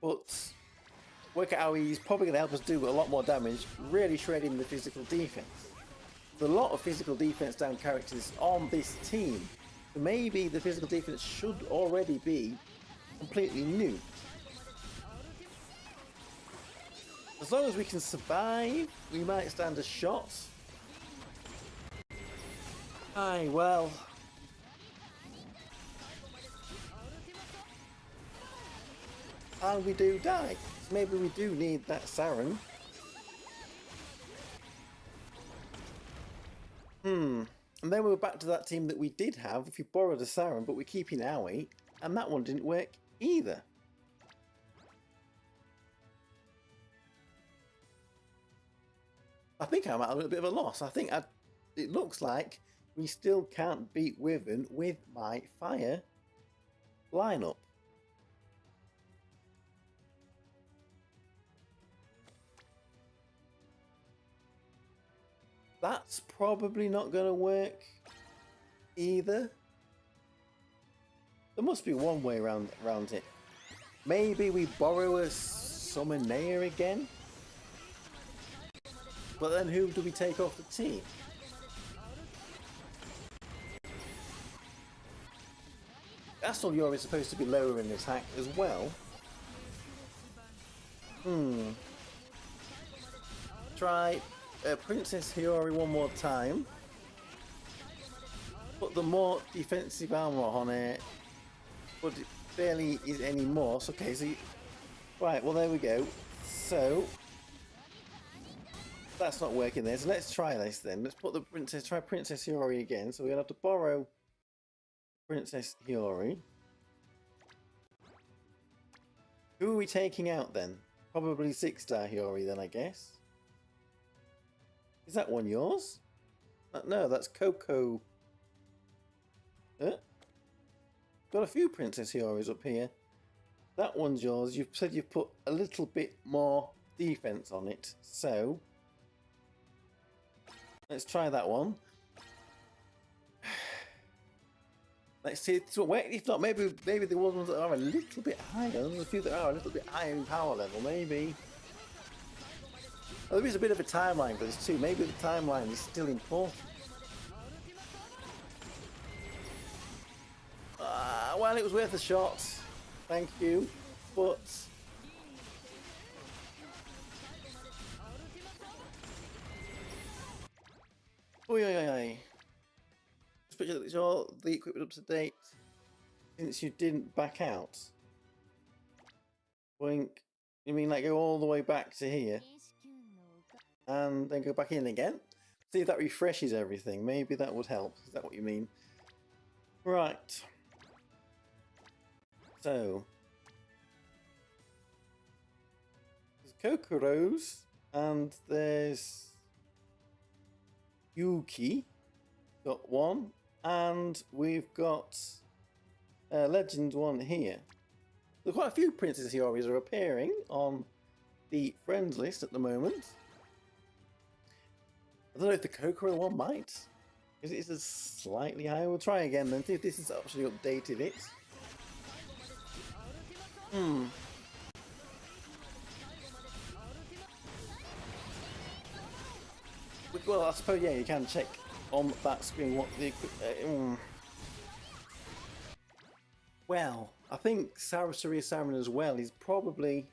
But work out how he's probably going to help us do a lot more damage, really shredding the physical defense. There's a lot of physical defense down characters on this team. So maybe the physical defense should already be completely new. As long as we can survive, we might stand a shot. Aye, well. And we do die. So maybe we do need that Saren. And then we were back to that team that we did have. If you borrowed a Saren, but we're keeping Aoi, and that one didn't work either. I think I'm at a little bit of a loss. I think it looks like we still can't beat Wyvern with my fire lineup. That's probably not going to work either. There must be one way around it. Maybe we borrow a summon Nera again? But then who do we take off the team? Astral Yori is supposed to be lower in attack as well. Try Princess Hiyori one more time. Put the more defensive armor on it, but it barely is any more. So, okay, so right, well there we go. So that's not working there. So let's try this then. Let's put the try Princess Hiyori again. So we're gonna have to borrow Princess Hiyori. Who are we taking out then? Probably 6-star Hiyori then, I guess. Is that one yours? No, that's Coco. Got a few Princess Hioris up here. That one's yours. You've said you've put a little bit more defense on it. So let's try that one. Let's see. So if not, maybe the ones that are a little bit higher. There's a few that are a little bit higher in power level. Maybe. Well, there is a bit of a timeline for this too. Maybe the timeline is still important. Well, it was worth a shot. Thank you. But just picture that all the equipment up to date since you didn't back out. Boink. You mean like go all the way back to here and then go back in again? See if that refreshes everything. Maybe that would help. Is that what you mean? Right. So there's Kokoro's and there's Yuki. Got one, and we've got Legend one here. There's quite a few Princess Hioris are appearing on the friends list at the moment. I don't know if the Kokoro one might, because it's a slightly higher. We'll try again then, see if this has actually updated it. Well, I suppose, yeah, you can check on that screen what the... Well, I think Sarasuri Sarin as well is probably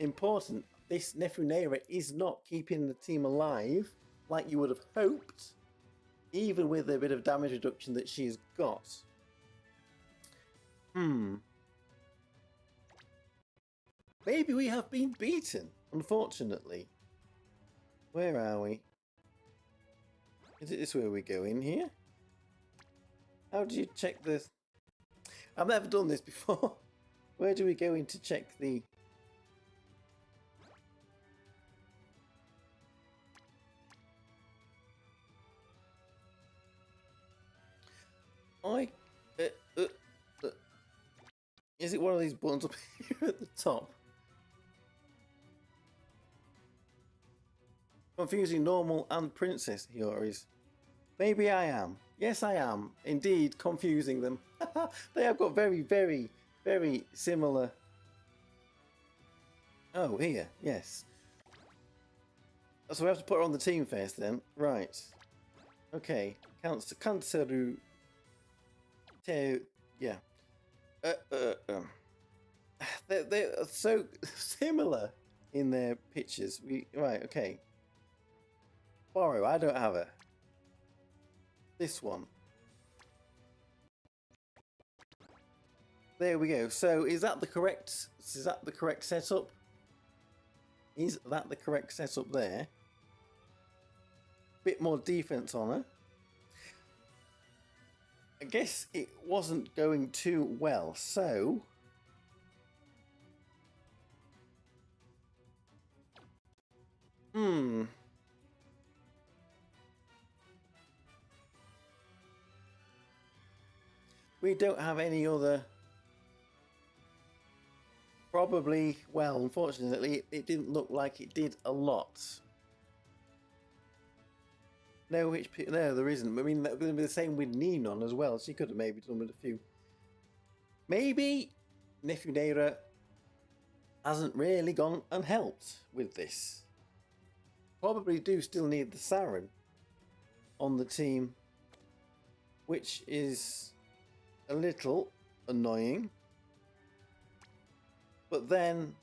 important. This Nefu Nera is not keeping the team alive like you would have hoped, even with a bit of damage reduction that she's got. Maybe we have been beaten, unfortunately. Where are we? Is it this way we go in here? How do you check this? I've never done this before. Where do we go in to check the... Is it one of these buttons up here at the top? Confusing normal and princess Hioris. Maybe I am. Yes, I am. Indeed, confusing them. They have got very, very, very similar... Oh, here. Yes. So we have to put her on the team first then. Right. Okay. Kanseru... Yeah. They're so similar in their pictures. Right, okay. Borrow, I don't have it. This one. There we go. So is that the correct setup? Is that the correct setup there? Bit more defense on her. I guess it wasn't going too well, so we don't have any other. Probably, well, unfortunately, it didn't look like it did a lot. No HP, no, there isn't. I mean, that would be the same with Ninon as well. She could have maybe done with a few. Maybe Nefu Nera hasn't really gone and helped with this. Probably do still need the Sarin on the team, which is a little annoying. But then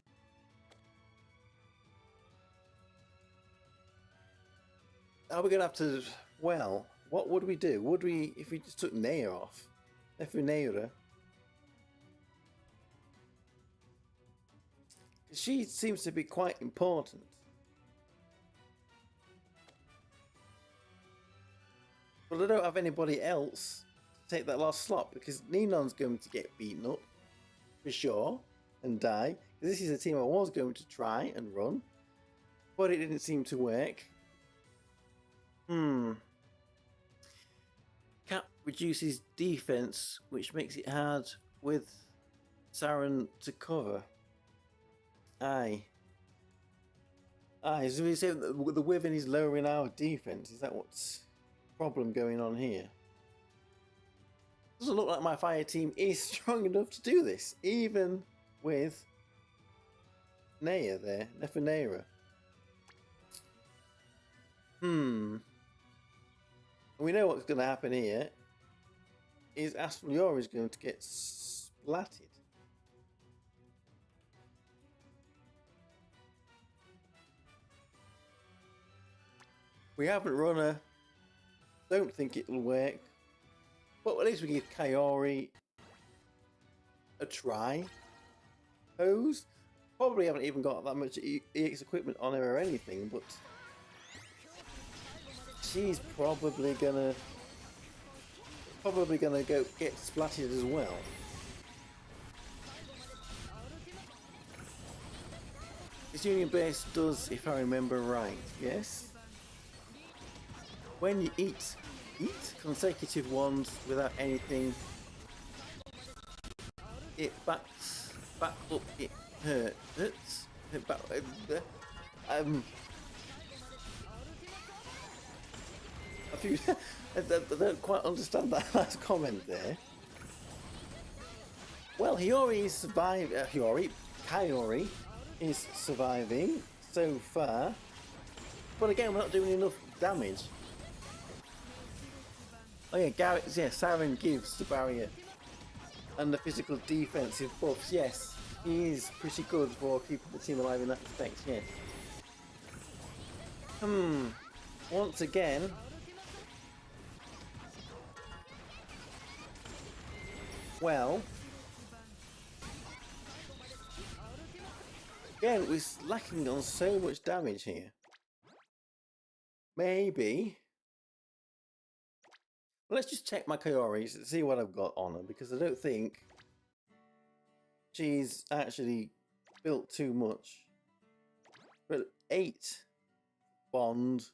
are we going to have to... Well, what would we do? Would we, if we just took Nera off? Nera. She seems to be quite important. But I don't have anybody else to take that last slot because Ninon's going to get beaten up for sure and die. This is a team I was going to try and run, but it didn't seem to work. Cap reduces defense, which makes it hard with Saren to cover. Aye. So we say the Wyvern is lowering our defense. Is that what's problem going on here? Doesn't look like my fire team is strong enough to do this, even with Nera there, Nera. We know what's going to happen here. Is Astroleor is going to get splatted. We haven't run a... Don't think it'll work. But at least we give Kaori a try. Pose. Probably haven't even got that much EX equipment on her or anything, but she's probably gonna go get splatted as well. This Union Base does, if I remember right, yes? When you eat consecutive ones without anything, it backs back up, it hurts. I don't quite understand that last comment there. Well, Hiyori is surviving. Kaori is surviving so far, but again, we're not doing enough damage. Oh yeah, Saren gives the barrier and the physical defensive buffs. Yes, he is pretty good for keeping the team alive in that respect. Yes. Once again. Well, again, we're lacking on so much damage here. Maybe. Well, let's just check my Kaori to see what I've got on her, because I don't think she's actually built too much. But 8 bond,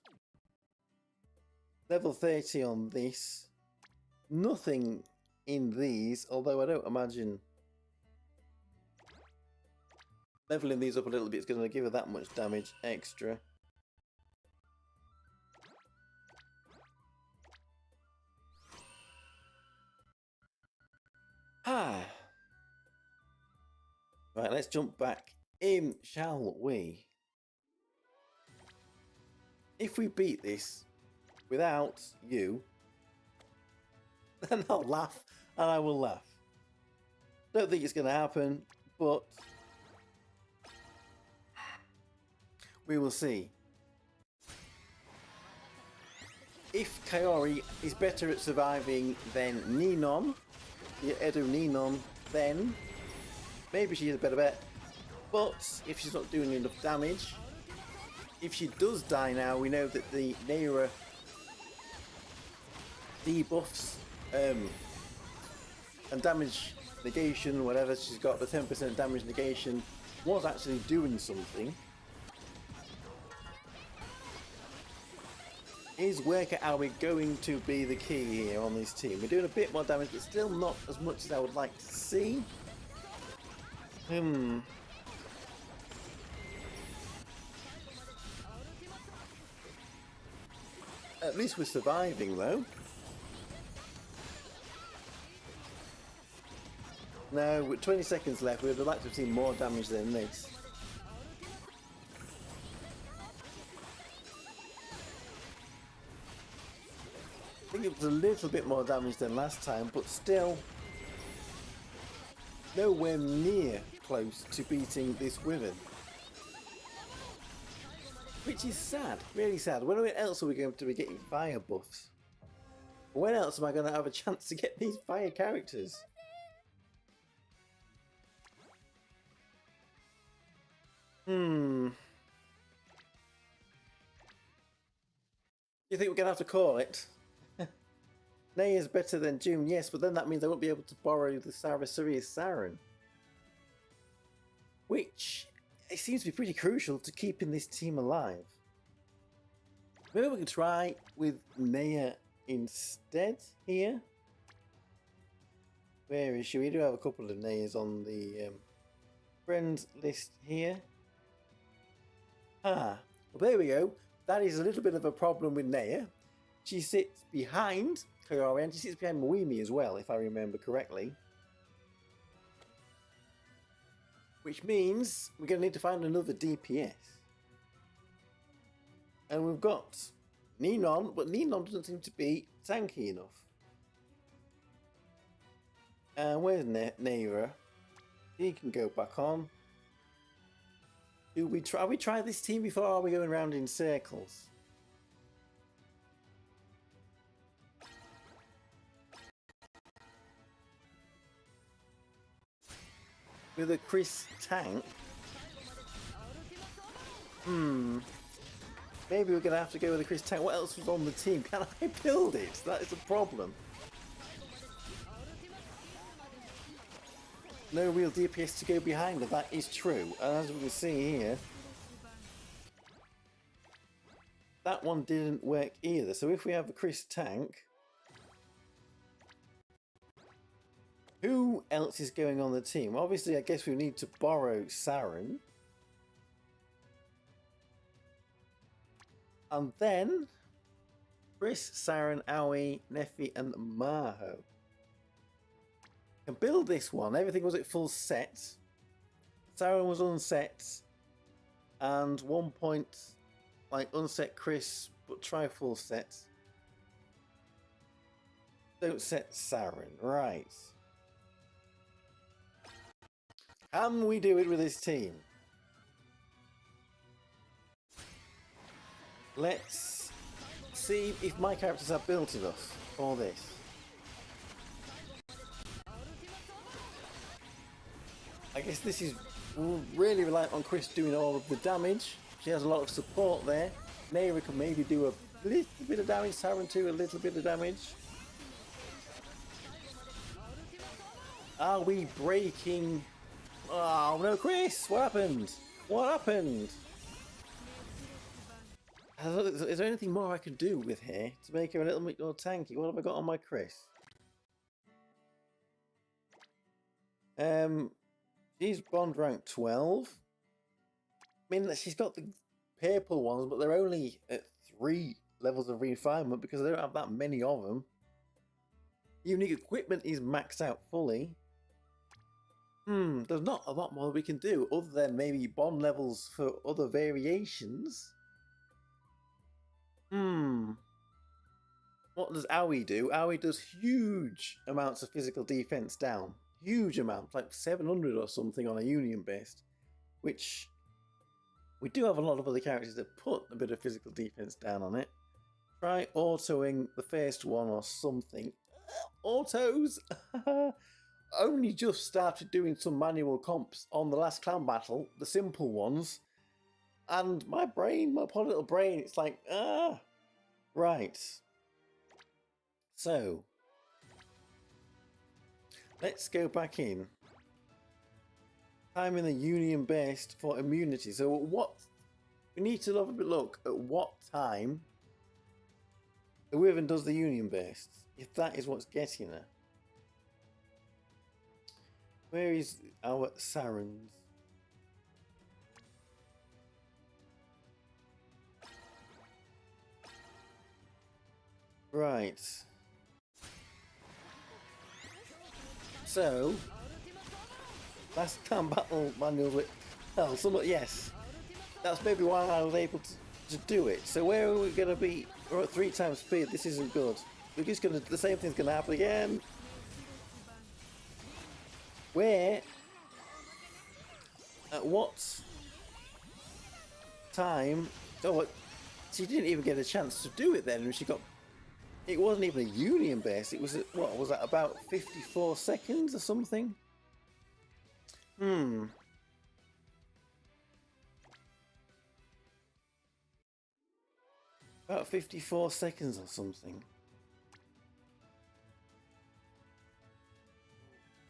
level 30 on this, nothing in these, although I don't imagine leveling these up a little bit is going to give her that much damage extra. Right, let's jump back in, shall we? If we beat this without you, then I'll laugh, and I will laugh. Don't think it's going to happen, but we will see. If Kaori is better at surviving than Ninon, Edo Ninon, then maybe she is a better bet. But if she's not doing enough damage, if she does die now, we know that the Nera debuffs and damage negation, whatever she's got, the 10% damage negation was actually doing something. Is work out we're going to be the key here on this team. We're doing a bit more damage, but still not as much as I would like to see. At least we're surviving though. Now, with 20 seconds left, we would like to have seen more damage than this. I think it was a little bit more damage than last time, but still nowhere near close to beating this Wyvern. Which is sad, really sad. When else are we going to be getting fire buffs? When else am I going to have a chance to get these fire characters? You think we're going to have to call it? Nay is better than June, yes, but then that means I won't be able to borrow the Sarasuria's Siren. Which, it seems to be pretty crucial to keeping this team alive. Maybe we can try with Nera instead here. Where is she? We do have a couple of Neras on the friends list here. Well, there we go. That is a little bit of a problem with Nera. She sits behind Kodama and she sits behind Moimi as well, if I remember correctly. Which means we're going to need to find another DPS. And we've got Ninon, but Ninon doesn't seem to be tanky enough. And where's Nera? He can go back on. Do we try? Have we tried this team before? Or are we going around in circles? With a Chris tank? Maybe we're going to have to go with a Chris tank. What else was on the team? Can I build it? That is a problem. No real DPS to go behind her, that is true. And as we can see here, that one didn't work either. So if we have a Chris tank, who else is going on the team? Obviously, I guess we need to borrow Saren. And then Chris, Saren, Aoi, Nefi, and Maho. Can build this one. Everything was at full set. Saren was unset. And 1 point, like, unset Chris, but try full set. Don't set Saren. Right. Can we do it with this team? Let's see if my characters are built enough for this. I guess this is really reliant on Chris doing all of the damage. She has a lot of support there. Nera can maybe do a little bit of damage. Saren too, a little bit of damage. Are we breaking? Oh no, Chris! What happened? What happened? Is there anything more I can do with her to make her a little bit more tanky? What have I got on my Chris? She's bond rank 12. I mean, she's got the purple ones, but they're only at 3 levels of refinement because they don't have that many of them. Unique equipment is maxed out fully. There's not a lot more we can do other than maybe bond levels for other variations. What does Aoi do? Aoi does huge amounts of physical defense down. Huge amounts, like 700 or something on a union based. Which we do have a lot of other characters that put a bit of physical defense down on it. Try autoing the first one or something. Autos! Only just started doing some manual comps on the last clan battle, the simple ones. And my brain, my poor little brain, it's like, right. So, let's go back in. Time in the union based for immunity. So what, we need to have a look at what time the Wyvern does the union based, if that is what's getting her. Where is our Sarens? Right. So, last time battle manuals with yes. That's maybe why I was able to do it. So where are we gonna be? We're at 3 times speed, this isn't good. We're just gonna, the same thing's gonna happen again. Where, at what time Oh, what? She didn't even get a chance to do it then, and she got. It wasn't even a union base. It was what was that? About 54 seconds or something. About 54 seconds or something.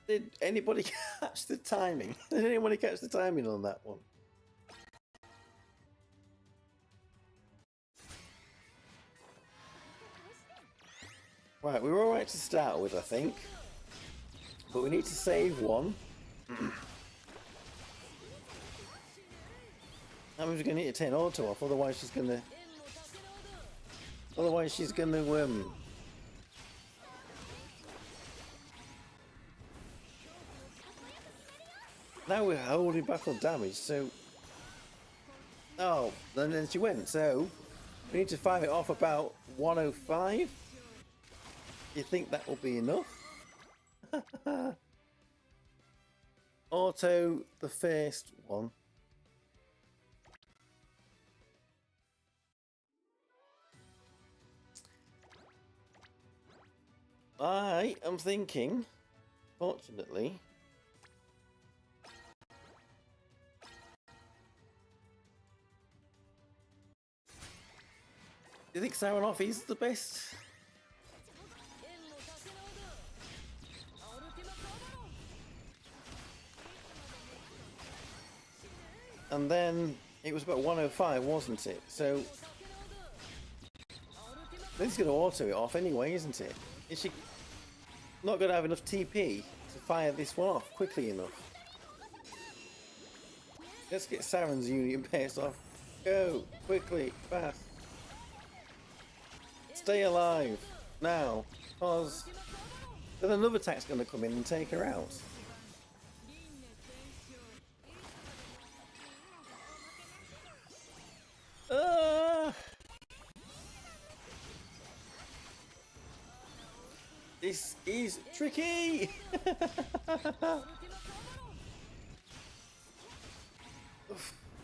Did anybody catch the timing? Did anybody catch the timing on that one? Right, we were alright to start with, I think. But we need to save one. That means we're going to need to turn auto off, otherwise she's going to... Otherwise she's going to... Now we're holding back on damage, so... Oh, and then she went, so... We need to fire it off about 105. You think that will be enough? Auto the first one. I am thinking, fortunately, do you think Siren off is the best? And then it was about 105, wasn't it? So this is going to auto it off anyway, isn't it? Is she not going to have enough TP to fire this one off quickly enough? Let's get Siren's union base off. Go quickly, fast. Stay alive now, because then another attack's going to come in and take her out. This is tricky.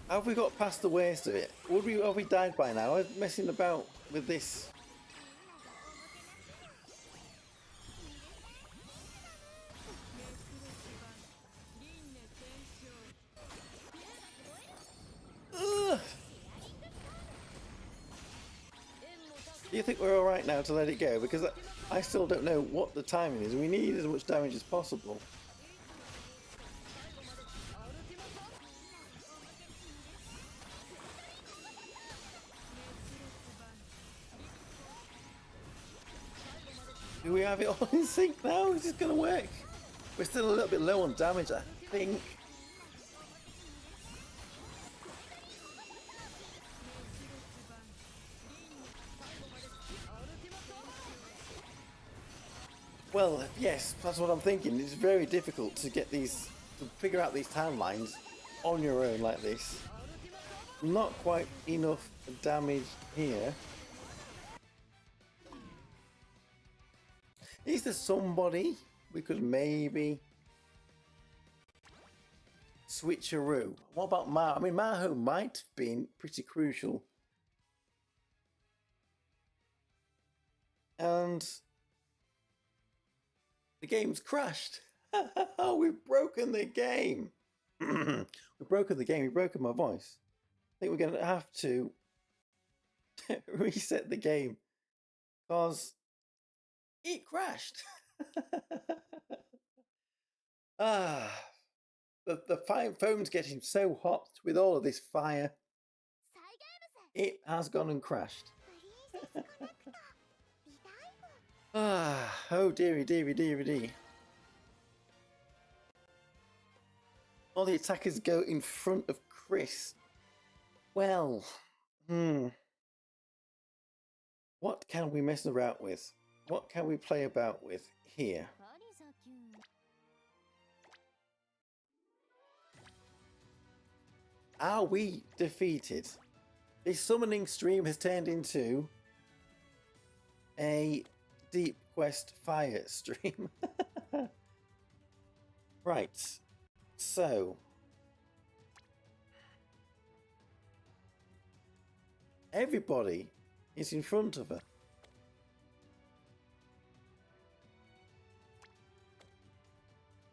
Have we got past the worst of it? Have we died by now? I'm messing about with this. Do you think we're alright now to let it go? Because I still don't know what the timing is. We need as much damage as possible. Do we have it all in sync now? Is this going to work? We're still a little bit low on damage, I think. Well, yes, that's what I'm thinking. It's very difficult to get these, to figure out these timelines on your own like this. Not quite enough damage here. Is there somebody we could maybe switcheroo? What about Maho? I mean, Maho might have been pretty crucial. And the game's crashed. We've broken the game. We've broken the game. We've broken my voice. I think we're going to have to reset the game because it crashed. The phone's getting so hot with all of this fire. It has gone and crashed. Oh dearie, dearie, dearie, dearie. All the attackers go in front of Chris. Well, what can we mess around with? What can we play about with here? Are we defeated? This summoning stream has turned into a Deep Quest Fire stream. Right, so Everybody is in front of her.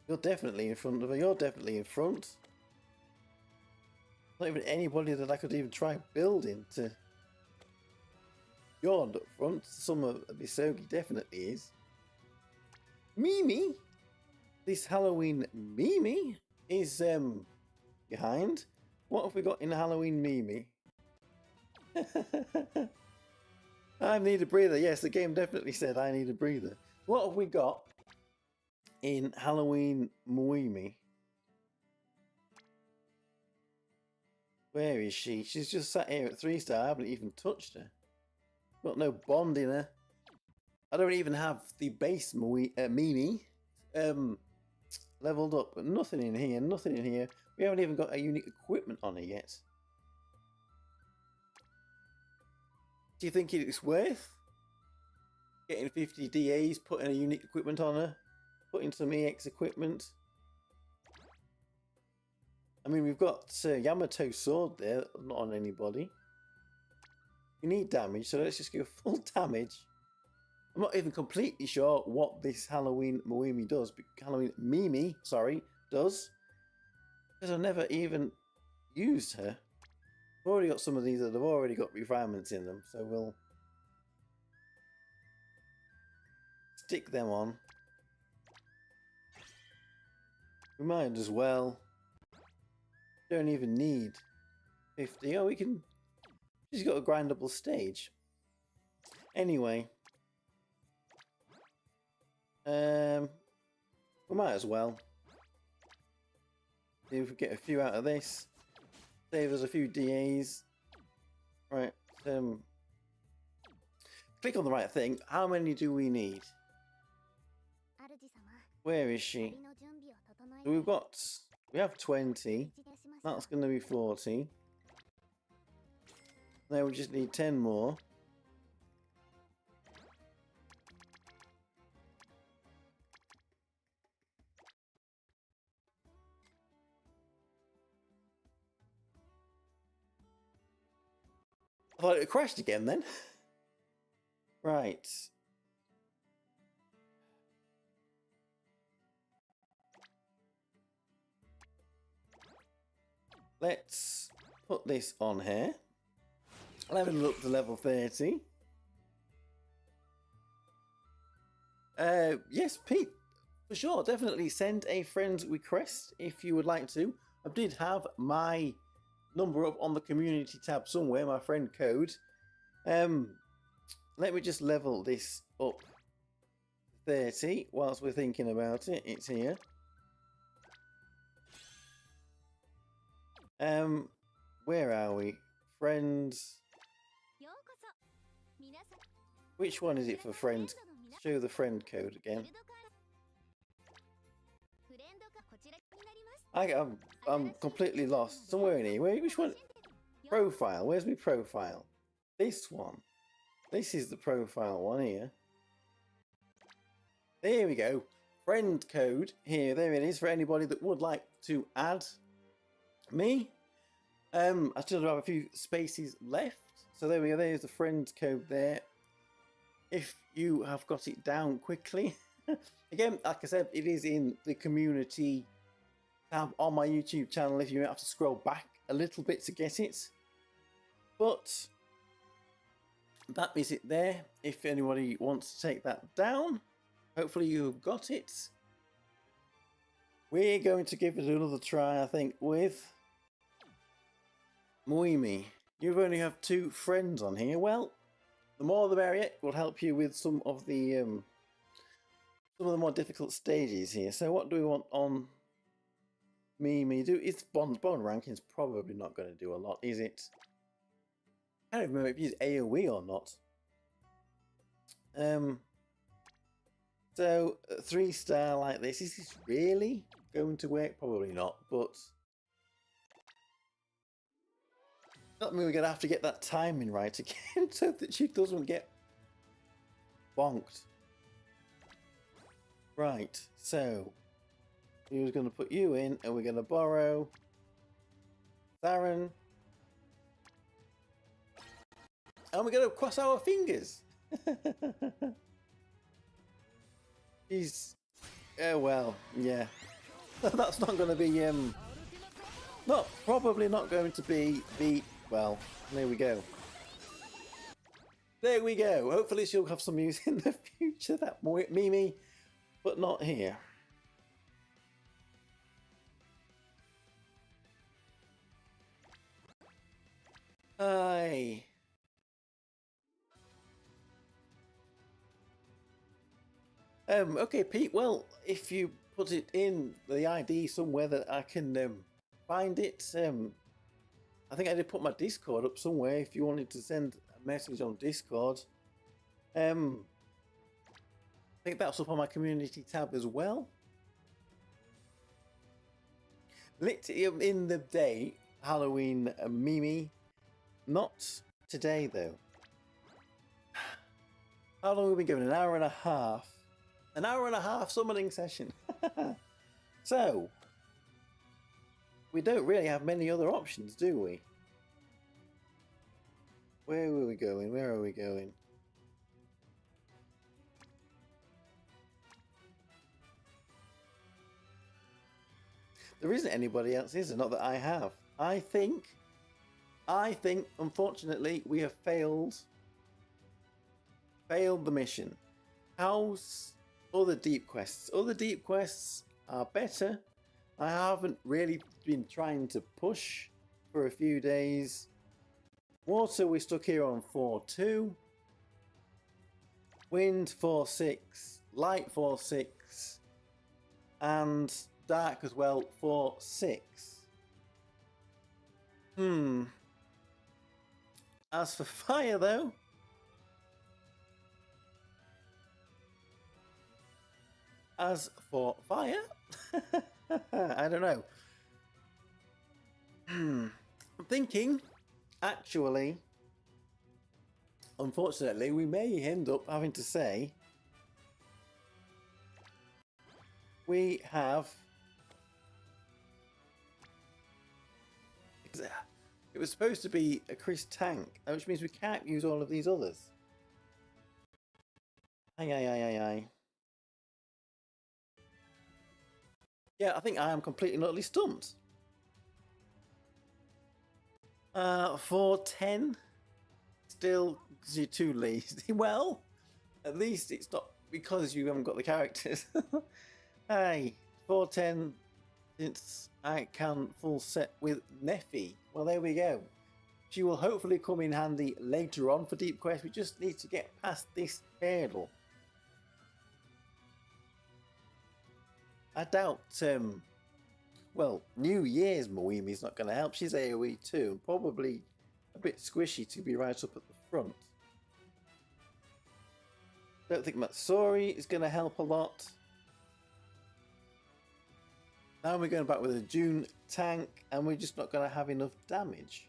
You're definitely in front of her. You're definitely in front. Not even anybody that I could even try building to. You're up front. Summer Misogi definitely is. Mimi, this Halloween Mimi is behind. What have we got in Halloween Mimi? I need a breather. Yes, the game definitely said I need a breather. What have we got in Halloween Mimi? Where is she? She's just sat here at 3-star. I haven't even touched her. Got no bond in her. I don't even have the base Mimi leveled up. But nothing in here. Nothing in here. We haven't even got a unique equipment on her yet. Do you think it's worth getting 50 DAs, putting a unique equipment on her, putting some EX equipment? I mean, we've got Yamato sword there, not on anybody. We need damage, so let's just go full damage. I'm not even completely sure what this Halloween Mimi does. Halloween Mimi, sorry, does. Because I've never even used her. I've already got some of these that have already got refinements in them, so we'll stick them on. We might as well. Don't even need 50. Oh, we can. She's got a grindable stage. Anyway, we might as well. See if we get a few out of this. Save us a few DAs. Right. Click on the right thing. How many do we need? Where is she? So we have 20. That's going to be 40. Now we just need 10 more. I thought it crashed again then. Right. Let's put this on here. Level up to level 30. Yes, Pete, for sure. Definitely send a friend request if you would like to. I did have my number up on the community tab somewhere, my friend code. Let me just level this up 30 whilst we're thinking about it. It's here. Where are we? Friends. Which one is it for friends? Show the friend code again. I'm completely lost. Somewhere in here. Which one? Profile. Where's my profile? This one. This is the profile one here. There we go. Friend code here. There it is for anybody that would like to add me. I still have a few spaces left. So there we go. There's the friend code there. If you have got it down quickly. Again, like I said, it is in the community tab on my YouTube channel if you have to scroll back a little bit to get it. But that is it there. If anybody wants to take that down, hopefully you've got it. We're going to give it another try, I think, with Moimi. You only have 2 friends on here. Well, the more the merrier. It will help you with some of the more difficult stages here. So what do we want on Mimi? It's bond ranking's probably not going to do a lot, is it? I don't remember if you use AoE or not. So 3-star like this, is this really going to work? Probably not, but that means we're going to have to get that timing right again so that she doesn't get bonked. Right, so we're going to put you in and we're going to borrow Theron. And we're going to cross our fingers. He's... Oh, well, yeah. That's not going to be... probably not going to be... Well, there we go. There we go. Hopefully she'll have some use in the future, that Mimi, but not here. Aye. Okay, Pete, well, if you put it in the ID somewhere that I can find it, I think I did put my Discord up somewhere if you wanted to send a message on Discord. I think that's up on my community tab as well. Literally in the day, Halloween Mimi. Not today though. How long have we been going? An hour and a half. An hour and a half summoning session. So, we don't really have many other options, do we? Where were we going? Where are we going? There isn't anybody else, is there? Not that I have. I think, unfortunately, we have failed the mission. How's other deep quests? Other deep quests are better. I haven't really been trying to push for a few days. Water, we're stuck here on 4-2. Wind 4-6. Light 4-6. And dark as well 4-6. As for fire though, I don't know. I'm thinking, actually, unfortunately, we may end up having to say we have... It was supposed to be a Chris tank, which means we can't use all of these others. Aye. Yeah, I think I am completely and utterly stumped. 4-10. Still, because you're too lazy. Well, at least it's not because you haven't got the characters. Hey, 4-10. Since I can full set with Neffy. Well, there we go. She will hopefully come in handy later on for Deep Quest. We just need to get past this hurdle. I doubt, well, New Year's Moimi's not going to help. She's AoE too, and probably a bit squishy to be right up at the front. Don't think Matsuri is going to help a lot. Now we're going back with a June tank, and we're just not going to have enough damage.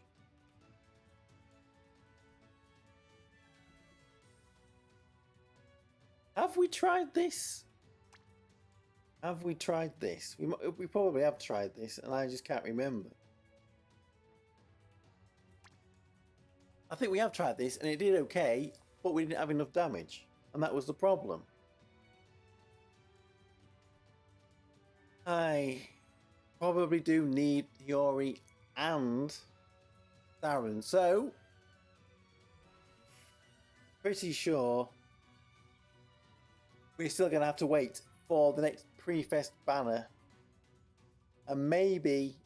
Have we tried this? Have we tried this? We probably have tried this, and I just can't remember. I think we have tried this, and it did okay, but we didn't have enough damage, and that was the problem. I probably do need Hiyori and Darren, so pretty sure we're still going to have to wait for the next Prifest banner, and maybe,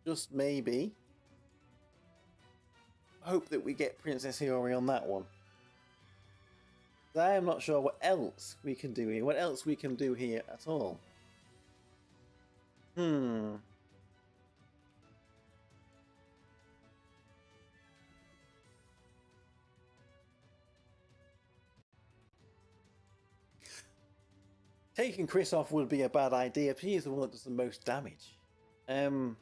just maybe, hope that we get Princess Hiyori on that one. I am not sure what else we can do here. What else we can do here at all? Taking Chris off would be a bad idea, but he's the one that does the most damage. Astral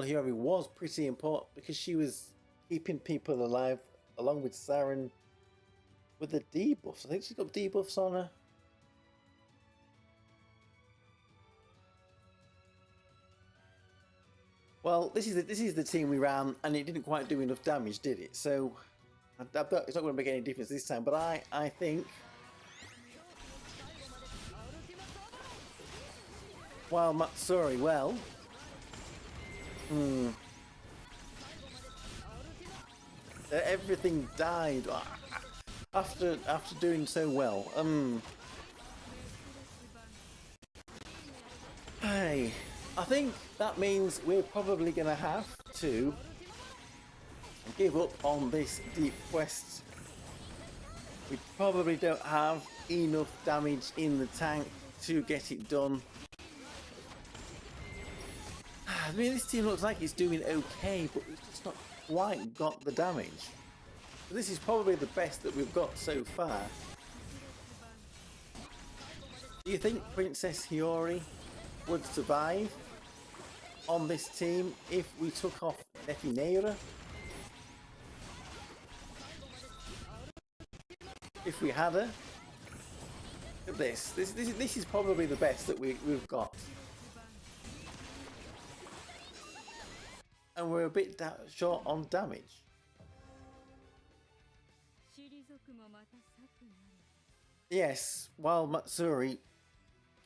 Hiyori was pretty important because she was keeping people alive along with Saren with the debuffs. I think she's got debuffs on her. Well, this is the team we ran, and it didn't quite do enough damage, did it? So it's not going to make any difference this time. But I think while Matsuri, well, everything died after doing so well. Hey, I think that means we're probably going to have to give up on this deep quest. We probably don't have enough damage in the tank to get it done. I mean, this team looks like it's doing okay, but it's just not quite got the damage. So this is probably the best that we've got so far. Do you think Princess Hiyori would survive on this team if we took off Nera? If we had her? Look at this. This is probably the best that we've got. And we're a bit short on damage. Yes, while Matsuri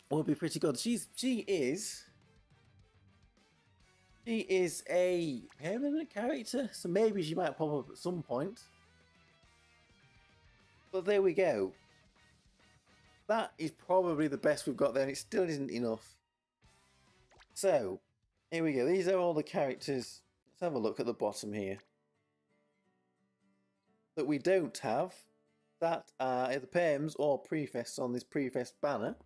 will be pretty good. She is a permanent character, so maybe she might pop up at some point. But there we go. That is probably the best we've got there, and it still isn't enough. So, here we go. These are all the characters. Let's have a look at the bottom here. That we don't have. That are either Perms or Prifests on this Prifest banner.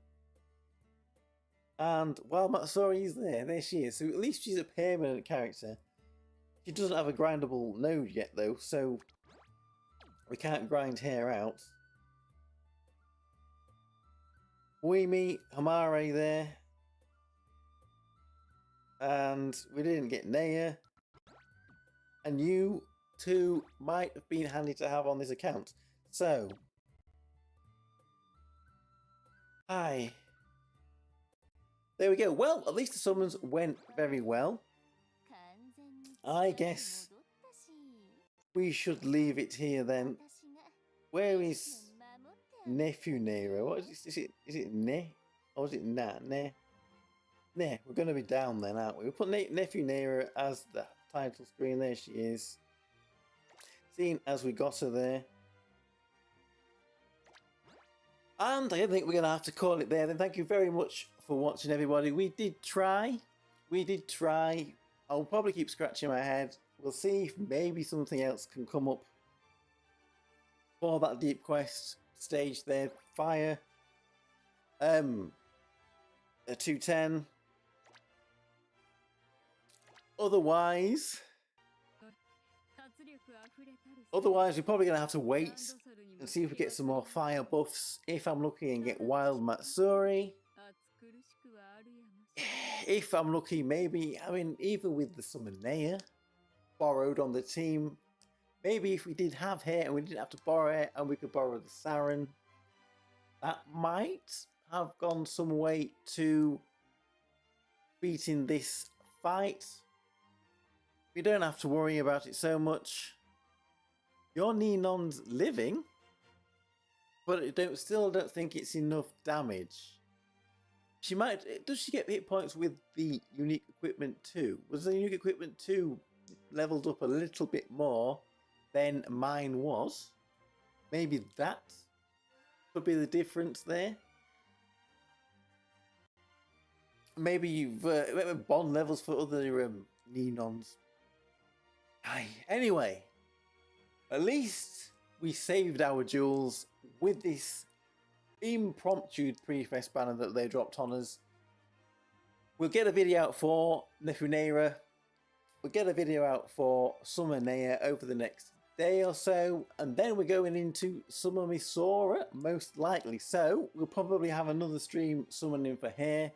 And while Matsuri is there she is. So at least she's a permanent character. She doesn't have a grindable node yet though, so we can't grind her out. Uemi, Hamare there. And we didn't get Nea. And you two might have been handy to have on this account. So, hi. There we go. Well, at least the summons went very well. I guess we should leave it here then. Where is nephew Nera? What is it? Is it Ne? Or is it Na? Ne? Ne. We're going to be down then, aren't we? We'll put nephew Nera as the title screen. There she is. Seeing as we got her there. And I don't think we're going to have to call it there then. Thank you very much for watching, everybody. We did try. I'll probably keep scratching my head. We'll see if maybe something else can come up for that deep quest stage there. Fire. A 210. Otherwise, we're probably going to have to wait and see if we get some more fire buffs. If I'm lucky and get Wild Matsuri. If I'm lucky, maybe, I mean, even with the Summon Nea borrowed on the team, maybe if we did have her and we didn't have to borrow it and we could borrow the Siren, that might have gone some way to beating this fight. We don't have to worry about it so much. Your Ninon's living, but I still don't think it's enough damage. She might. Does she get hit points with the unique equipment too? Was the unique equipment 2 leveled up a little bit more than mine was? Maybe that could be the difference there. Maybe you've bond levels for other Ninons. Anyway, at least we saved our jewels with this impromptu Prifest banner that they dropped on us. We'll get a video out for Nera. We'll get a video out for Summer Nea over the next day or so, and then we're going into Summer Misora, most likely. So we'll probably have another stream summoning for her.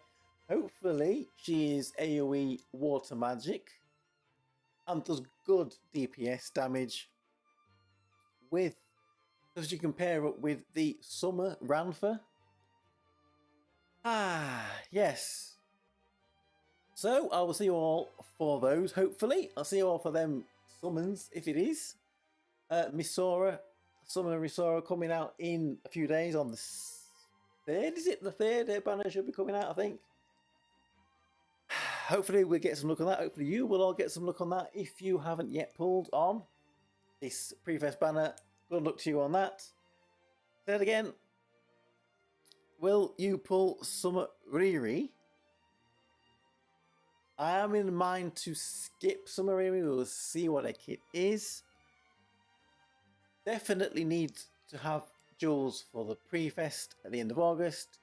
Hopefully she is AoE water magic and does good DPS damage with, as you compare it with the Summer Ranfa. Yes. So I will see you all for those, hopefully. I'll see you all for them summons, if it is. Misora, Summon Misora coming out in a few days on the 3rd, is it? The 3rd? Their banner should be coming out, I think. Hopefully we'll get some luck on that. Hopefully you will all get some luck on that if you haven't yet pulled on this Prifest banner. Good luck to you on that. Say it again. Will you pull Summer Riri? I am in mind to skip Summer Riri. We'll see what a kit is. Definitely need to have jewels for the Prifest at the end of August.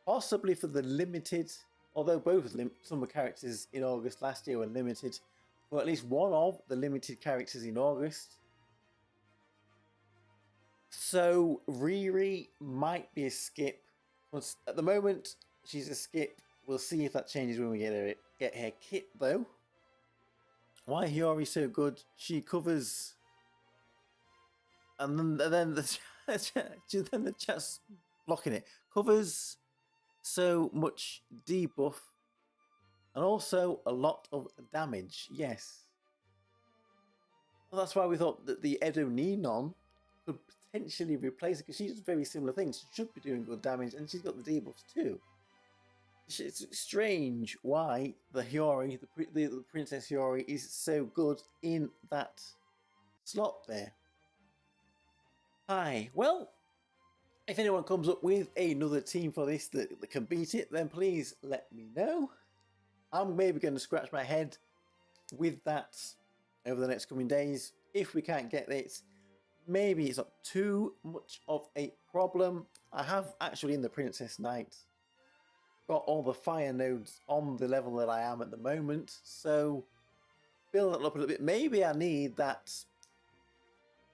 Possibly for the limited, although both summer characters in August last year were limited, or at least one of the limited characters in August. So Riri might be a skip. At the moment, she's a skip. We'll see if that changes when we get her kit, though. Why Hiyori so good? She covers, and then the chat's blocking it. Covers so much debuff, and also a lot of damage. Yes, well, that's why we thought that the Edo Ninon could potentially replace it, because she does very similar things. She should be doing good damage, and she's got the debuffs too. It's strange why the Hiyori, the Princess Hiyori, is so good in that slot there. Hi, well, if anyone comes up with another team for this that can beat it, then please let me know. I'm maybe going to scratch my head with that over the next coming days. If we can't get it, maybe it's not too much of a problem. I have actually in the Princess Knight got all the fire nodes on the level that I am at the moment, so build that up a little bit. Maybe I need that.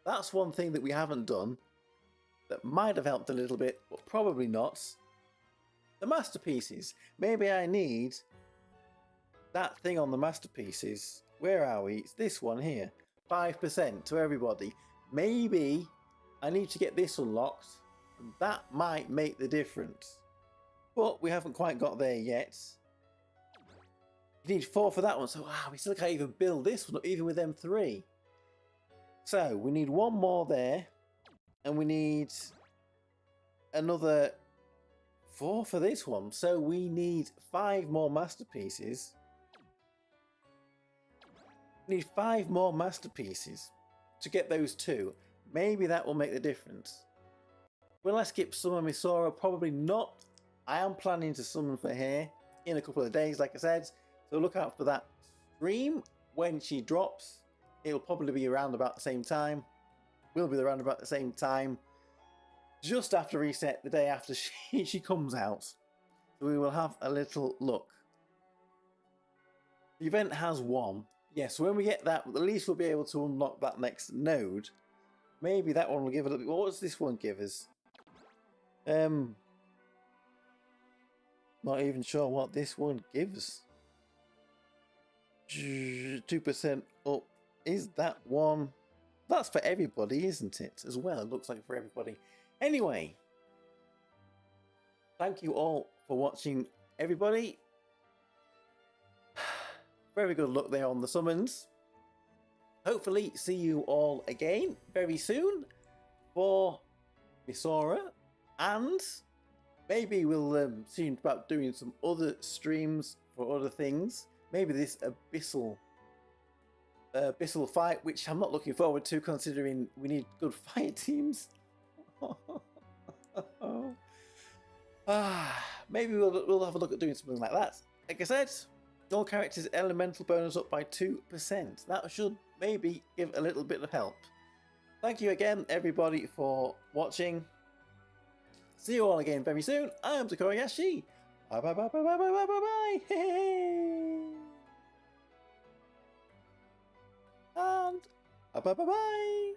That's one thing that we haven't done that might have helped a little bit, but probably not. The masterpieces. Maybe I need that thing on the masterpieces. Where are we? It's this one here. 5% to everybody. Maybe I need to get this unlocked, and that might make the difference. But we haven't quite got there yet. You need 4 for that one, so we still can't even build this one up, even with them 3. So we need 1 more there, and we need another 4 for this one. So we need 5 more masterpieces. We need 5 more masterpieces to get those 2. Maybe that will make the difference. Will I skip Summer Misora? Probably not. I am planning to summon for her in a couple of days, like I said. So look out for that stream when she drops. It'll probably be around about the same time. Will be around about the same time. Just after reset, the day after she comes out. So we will have a little look. The event has 1. Yes, so when we get that, at least we'll be able to unlock that next node. Maybe that one will give it a bit. What does this one give us? Not even sure what this one gives. 2% up. Is that one? That's for everybody, isn't it? As well, it looks like for everybody. Anyway, thank you all for watching, everybody. Very good luck there on the summons. Hopefully see you all again very soon for Misora, and maybe we'll see about doing some other streams for other things. Maybe this abyssal fight, which I'm not looking forward to, considering we need good fire teams. Maybe we'll have a look at doing something like that. Like I said, all characters elemental bonus up by 2%. That should maybe give a little bit of help. Thank you again, everybody, for watching. See you all again very soon. I am Tokkuri Yashi. Bye bye bye bye bye bye bye bye bye. And bye bye bye bye.